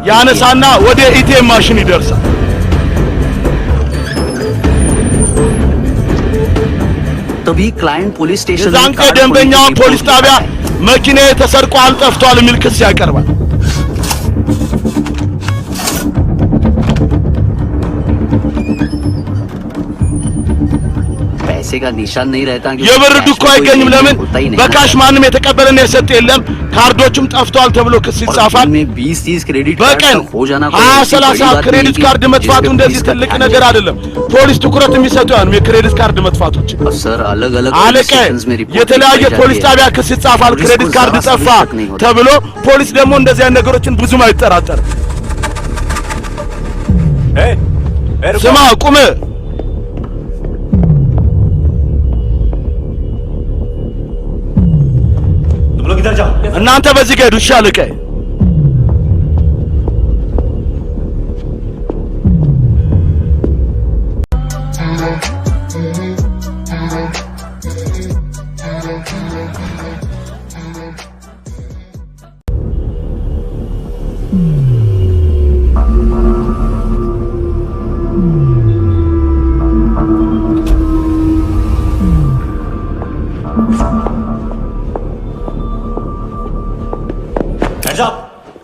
ያነሳና ወደ ኢቲኤም ማሽን ይደርሳል።
तभी क्लाइंट पुलिस स्टेशन
የዛን ቀን ደንበኛው ፖሊስ ጣቢያ መኪናዬ ተሰርቋል፣ ጠፍቷል የሚል ክስ ያቀርባል።
पैसे का निशान नहीं रहता
የብር ዱካ አይገኝም። ለምን? በካሽ ማንም የተቀበለና የሰጠ የለም። ካርዶቹም ጠፍቷል ተብሎ ክስ ይጻፋል። በቀን 20-30 ክሬዲት ካርድ መጥፋቱ እንደዚህ ትልቅ ነገር አይደለም። ፖሊስ ትኩረት የሚሰጠው ያን የክሬዲት ካርድ መጥፋቶች አለቃዬ፣ የተለያየ ፖሊስ ጣቢያ ክስ ይጻፋል። ክሬዲት ካርድ ጠፋ ተብሎ ፖሊስ ደግሞ እንደዚህ አይነት ነገሮችን ብዙም አይጠራጠርም። ስማ ቁም። እናንተ በዚህ ጋር ሄዱ። እሺ አለቃዬ።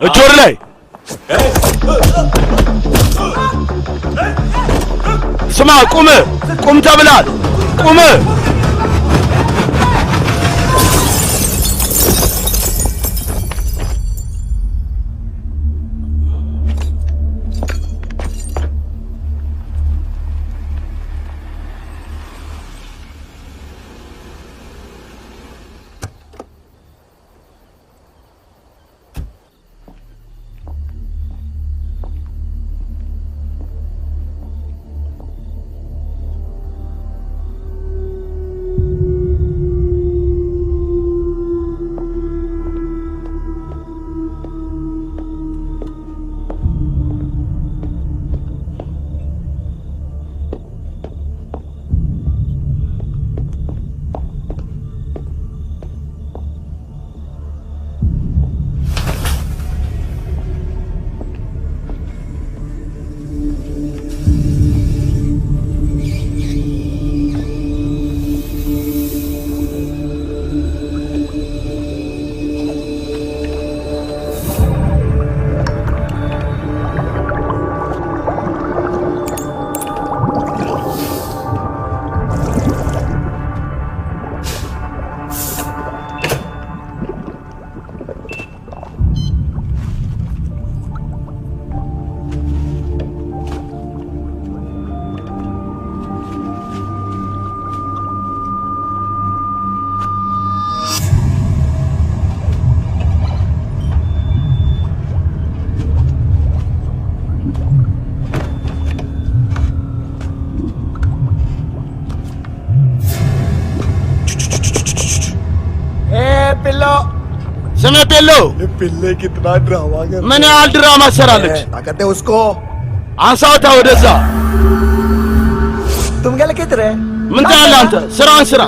እጅ ወደ ላይ። ስማ ቁም፣ ቁም ተብላል። ቁም። पेलो समय पेलो
पिल्ले कितना ड्रामा कर
मैंने यार ड्रामा सरालच
क्या करते उसको
አንሳው ታው ወደዛ
तुम क्या लिखते रहे
ምን ታያለህ አንተ ስራን ስራ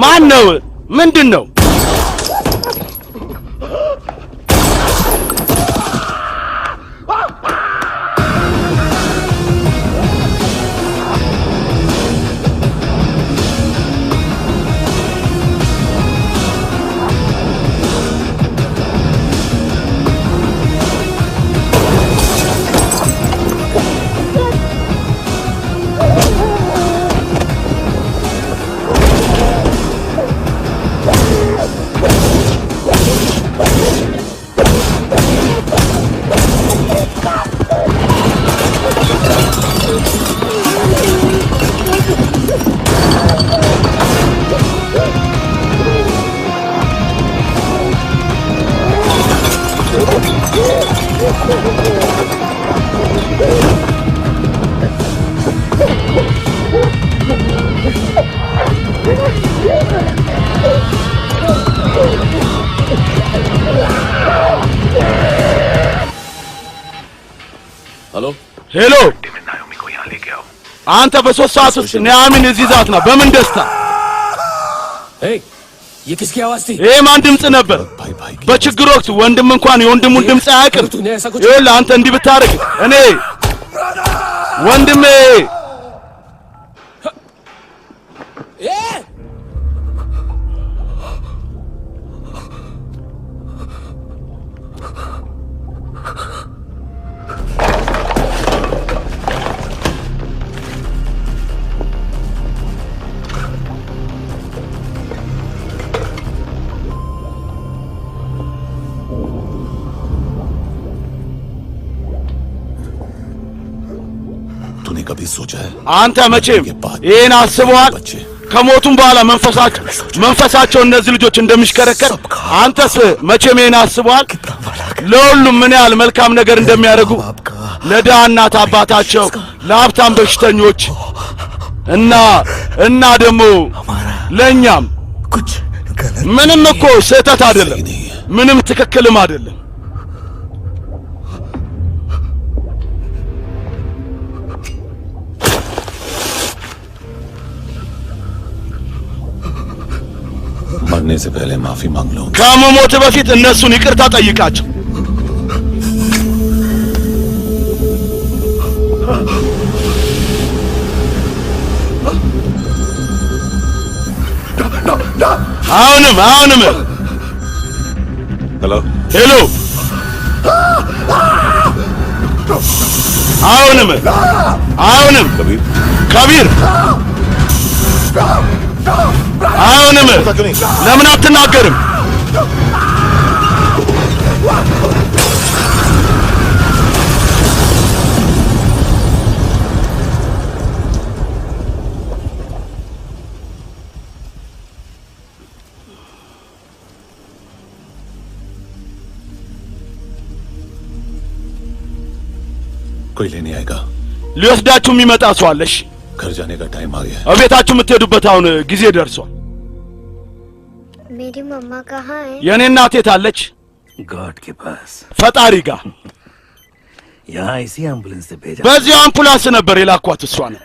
ማን ነው ምንድን ነው
हेलो
हेलो አንተ በሶስት ሰዓት ውስጥ ኒያሚን እዚህ ዛት ነው በምን ደስታ
ये किसकी आवाज थी
ይሄ ማን ድምጽ ነበር በችግር ወቅት ወንድም እንኳን የወንድሙን ድምጽ አያውቅም ይኸውልህ አንተ እንዲህ ብታረግ እኔ ወንድሜ
तूने कभी सोचा है
አንተ መቼም ይሄን አስበዋል ከሞቱም በኋላ መንፈሳቸው እነዚህ ልጆች እንደሚሽከረከር አንተስ መቼም ይሄን አስበዋል ለሁሉም ምን ያህል መልካም ነገር እንደሚያደርጉ ለድሃ እናት አባታቸው ለሀብታም በሽተኞች እና ደግሞ ለኛም ምንም እኮ ስህተት አይደለም ምንም ትክክልም አይደለም
मरने से पहले माफी मांग लो
ከመሞት በፊት እነሱን ይቅርታ ጠይቃቸው አሁንም
हेलो
ሄሎ አሁንም ከቢር አሁንም ለምን አትናገርም
कोई लेने आएगा
ሊወስዳችሁ የሚመጣ ሰው አለሽ?
घर जाने का टाइम आ गया है।
እቤታችሁ የምትሄዱበት አሁን ጊዜ ደርሷል።
मेरी मम्मा कहाँ है?
የኔ እናት የት አለች?
गॉड के पास।
ፈጣሪ ጋር።
यहाँ इसी एम्बुलेंस से भेजा।
በዚህ አምቡላንስ ነበር የላኳት እሷ ነው።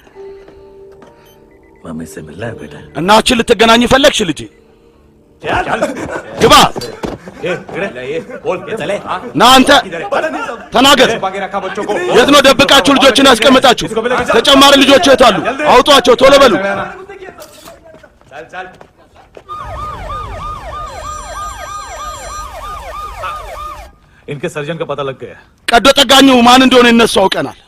मम्मी से मिलना है बेटा।
እናችን ልትገናኝ ፈለግሽ ልጄ? ግባ። ና አንተ ተናገር። የት ነው ደብቃችሁ ልጆችን ያስቀመጣችሁ? ተጨማሪ ልጆች የት አሉ? አውጧቸው ቶሎ በሉ።
इनके सर्जन का पता लग गया।
ቀዶ ጠጋኙ ማን እንደሆነ እነሱ አውቀናል።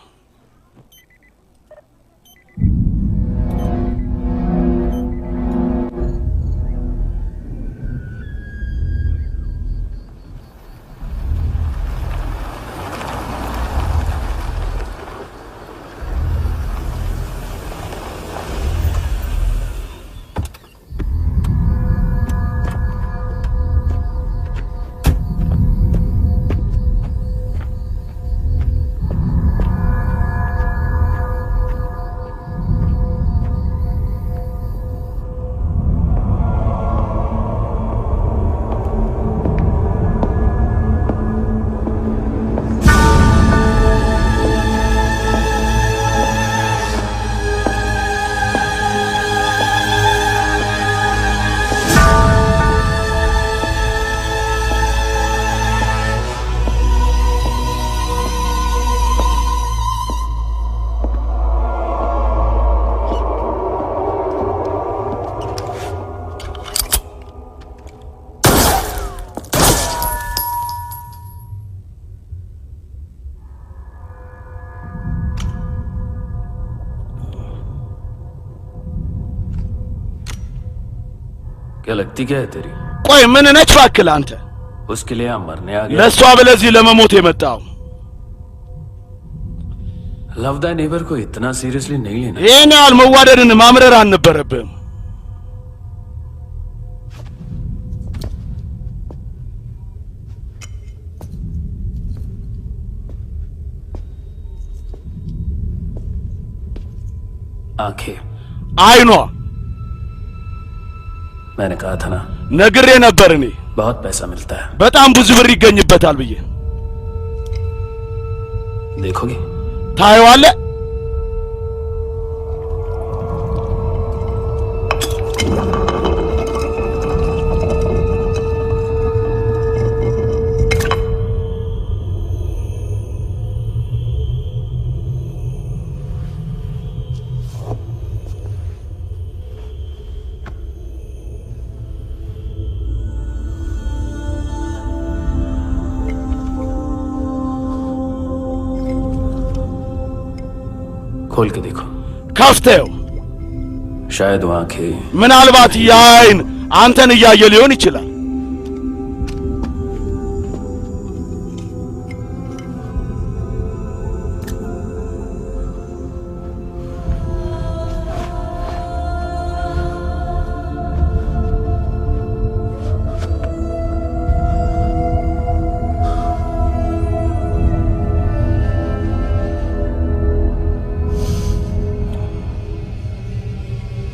क्या लगती क्या है तेरी?
ቆይ ምን ነች ባክል አንተ?
उसके लिए हम मरने आ गए।
ለሷ ብለዚህ ለመሞት የመጣው
लव द नेबर को इतना सीरियसली नहीं लेना।
ይሄን ያህል መዋደድን ማምረር አልነበረብህም።
आंखें,
አይኗ
मैंने कहा था ना,
ነግሬ ነበር እኔ
बहुत पैसा मिलता है।
በጣም ብዙ ብር ይገኝበታል ብዬ።
देखोगे?
ታየዋለህ?
खोल के देखो।
ከፍተው
शायद वो आंखें
ምናልባት ያይን አንተን እያየ ሊሆን ይችላል።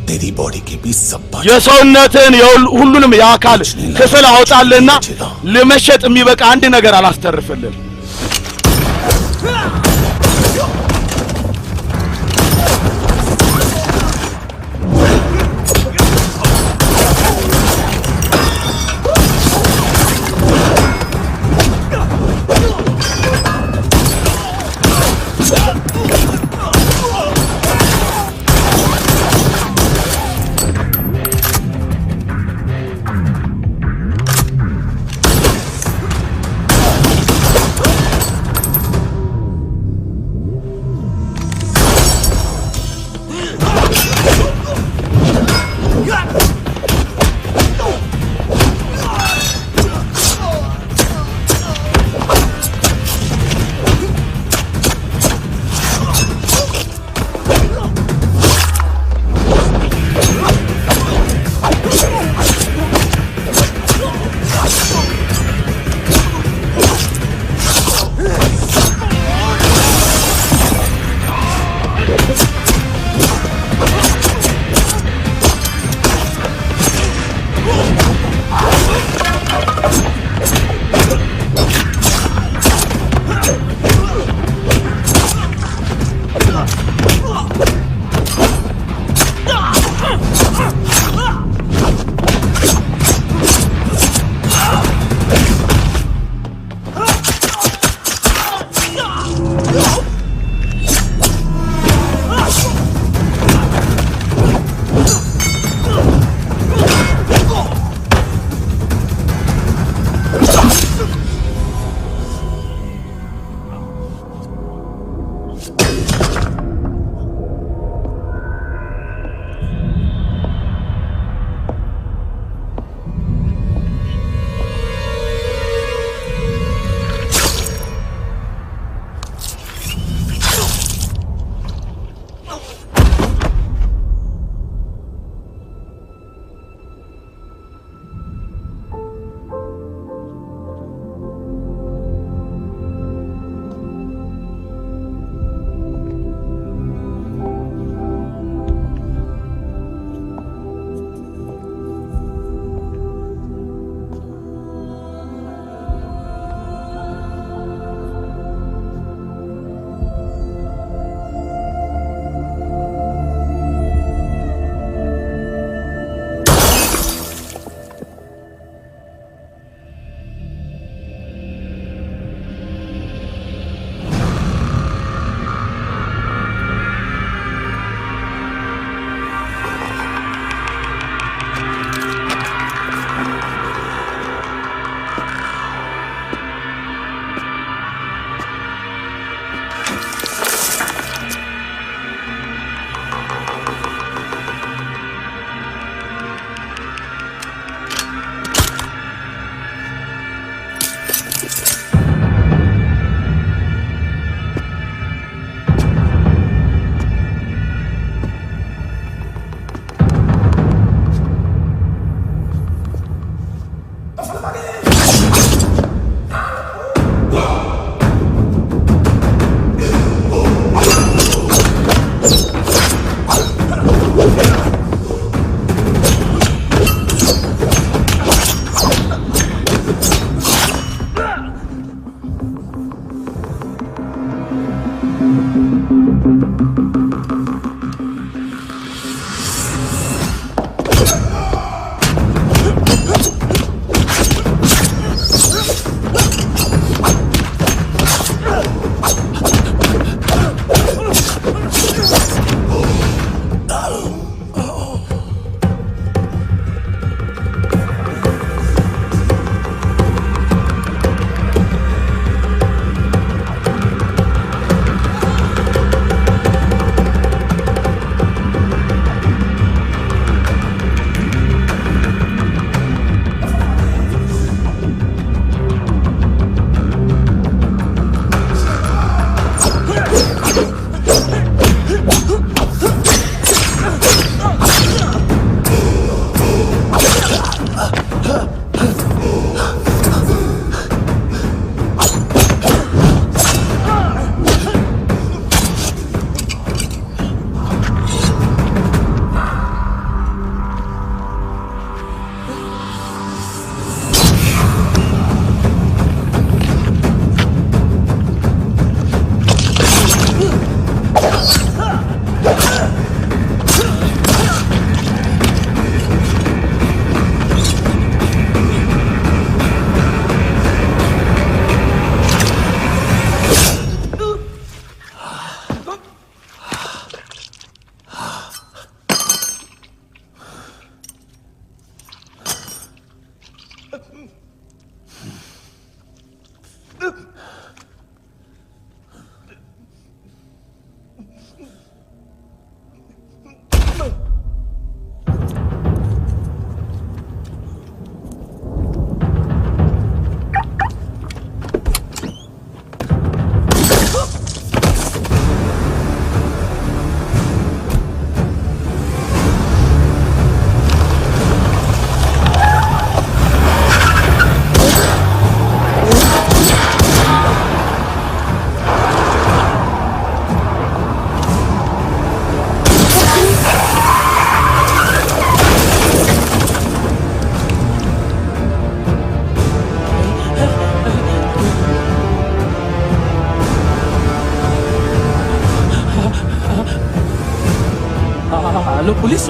तेरी बॉडी के भी सब
የሰውነትን ሁሉንም የአካል ክፍል አውጣልና ለመሸጥ የሚበቃ አንድ ነገር አላስተርፍልም።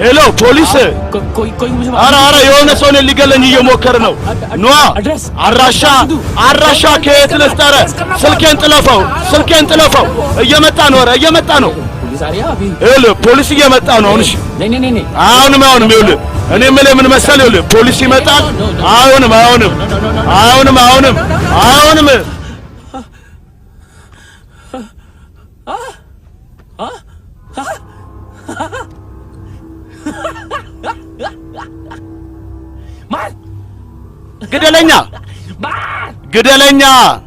ሄሎ ፖሊስ
कोई मुझे
አረ የሆነ ሰው ነው ሊገለኝ እየሞከረ ነው ኗ አድራሻ ከየት ልስጠረ ስልኬን ጥለፈው እየመጣ ነው ኧረ እየመጣ ነው ሄሎ ፖሊስ እየመጣ ነው አሁን እሺ
नहीं
አሁንም ይኸውልህ እኔ የምልህ ምን መሰለህ ይኸውልህ ፖሊስ ይመጣል አሁንም ግደለኛ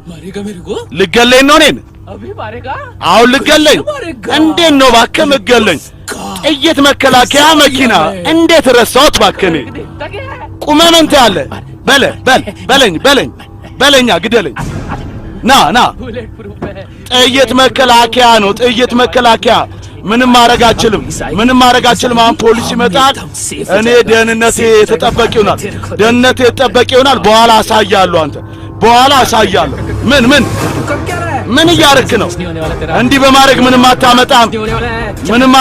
मारेगा मेरे को
ልገለኝ ነው እኔን
अभी मारेगा
አሁን ልገለኝ እንዴት ነው እባክህ ምገለኝ ጥይት መከላከያ መኪና እንዴት ረሳሁት እባክህ እኔ ቁመመንተ ያለ በለኛ ግደለኝ ና ጥይት መከላከያ ነው ጥይት መከላከያ ምንም ማድረግ አልችልም አሁን ፖሊስ ይመጣል እኔ ደህንነቴ የተጠበቀ ይሆናል በኋላ አሳያለሁ ምን እያረክ ነው እንዲህ በማድረግ ምንም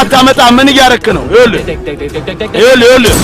አታመጣም ምን እያረክ ነው ይኸውልህ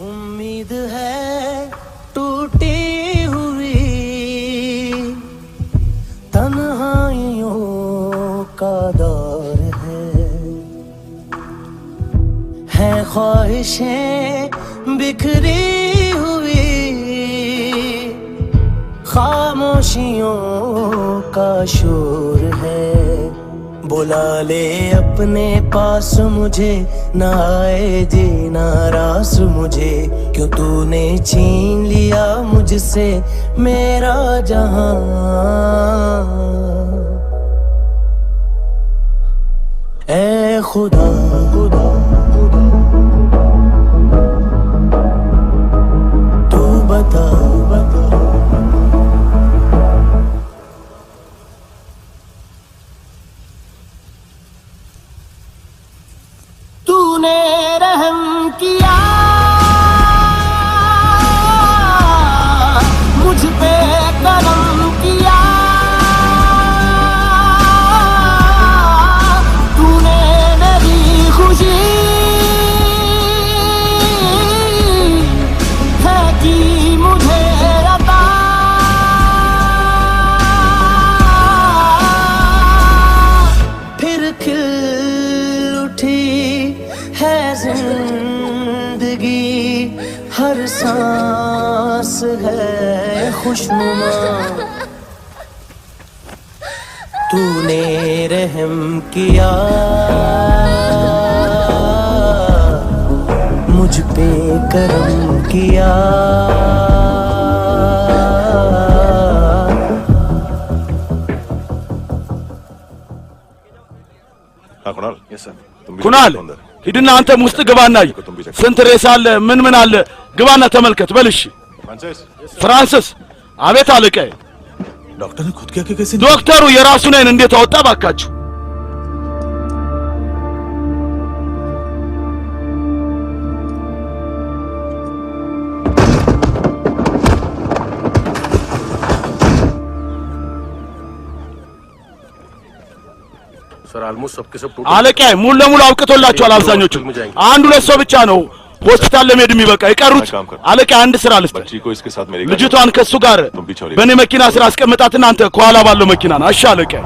उम्मीद है टूटी हुई तन्हाइयों का दौर है ख्वाहिशें बिखरी हुई खामोशियों का शोर है बुला ले अपने पास मुझे ना आए जीना रास मुझे क्यों तूने छीन लिया मुझसे मेरा जहां ऐ खुदा खुदा तू बता तूने रहम किया हर सांस है खुशनुमा, तूने रहम किया मुझ पे, करम किया।
ኩናል ሂድና አንተም ውስጥ ግባና ስንት ሬሳ አለ ምን አለ ግባና ተመልከት በል። እሺ ፍራንሲስ። አቤት አለቃዬ።
डॉक्टर ने खुद क्या कैसे?
ዶክተሩ የራሱን አይን እንዴት አወጣ ባካችሁ?
सर ऑलमोस्ट सबके सब
አለቃዬ ሙሉ ለሙሉ አብቅቶላችኋል። አብዛኞቹ አንድ ሁለት ሰው ብቻ ነው ሆስፒታል ለመሄድ የሚበቃ የቀሩት። አለቃዬ አንድ ስራ ልስጥ። ልጅቷን ከሱ ጋር በእኔ መኪና ስራ አስቀምጣትና አንተ ከኋላ ባለው መኪና ና። እሺ አለቃዬ።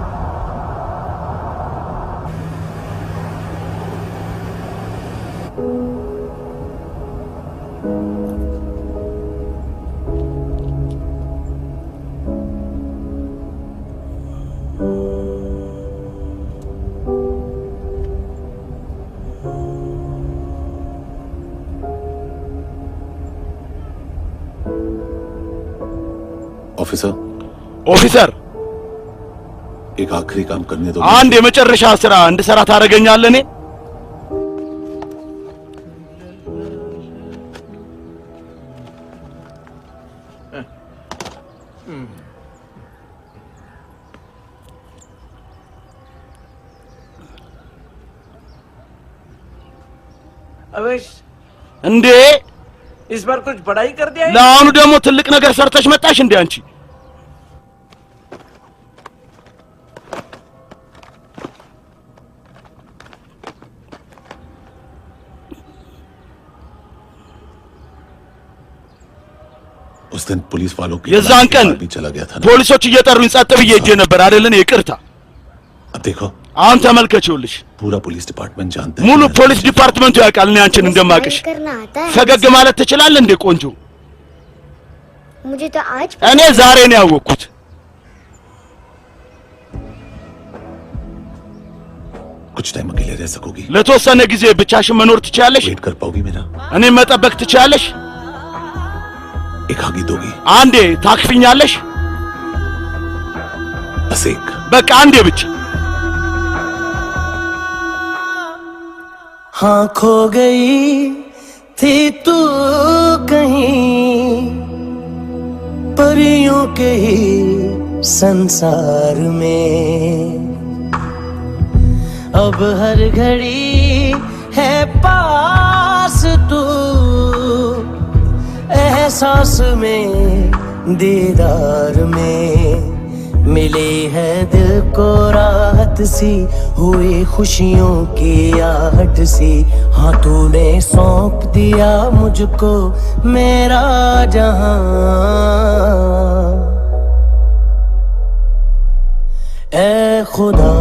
ኦፊሰር
एक आखिरी काम करने दो।
አንድ የመጨረሻ ስራ እንድሰራ ታደርገኛለህ? እኔ
अवेश
እንዴ
इस बार कुछ बड़ा ही कर दिया है?
ለአሁኑ ደግሞ ትልቅ ነገር ሰርተሽ መጣሽ እንዴ አንቺ?
उस दिन पुलिस वालों की
የዛን ቀን
भी चला गया था ना?
ፖሊሶች እየጠሩኝ ጸጥ ብዬ ሄጄ ነበር አይደለን? ይቅርታ።
अब देखो
አሁን ተመልከቺውልሽ።
पूरा पुलिस डिपार्टमेंट जानता है।
ሙሉ ፖሊስ ዲፓርትመንቱ ያውቃል እኔ አንቺን እንደማቅሽ። ፈገግ ማለት ትችላለህ እንዴ ቆንጆ?
मुझे तो आज
እኔ ዛሬ ነው ያወቅኩት።
कुछ टाइम अकेले रह सकोगी?
ለተወሰነ ጊዜ ብቻሽን መኖር ትችያለሽ?
वेट कर पाओगी मेरा?
እኔ መጠበቅ ትችያለሽ?
एक आगे दोगी?
አንዴ ታክፊኛለሽ?
बस एक।
በቃ አንዴ ብቻ።
हाँ खो गई थी तू कहीं परियों के ही संसार में, अब हर घड़ी है पास तू, एहसास में दीदार में, मिली है दिल को राहत सी, हुई खुशियों की आहट सी। हाँ तूने सौंप दिया मुझको मेरा जहां, ऐ खुदा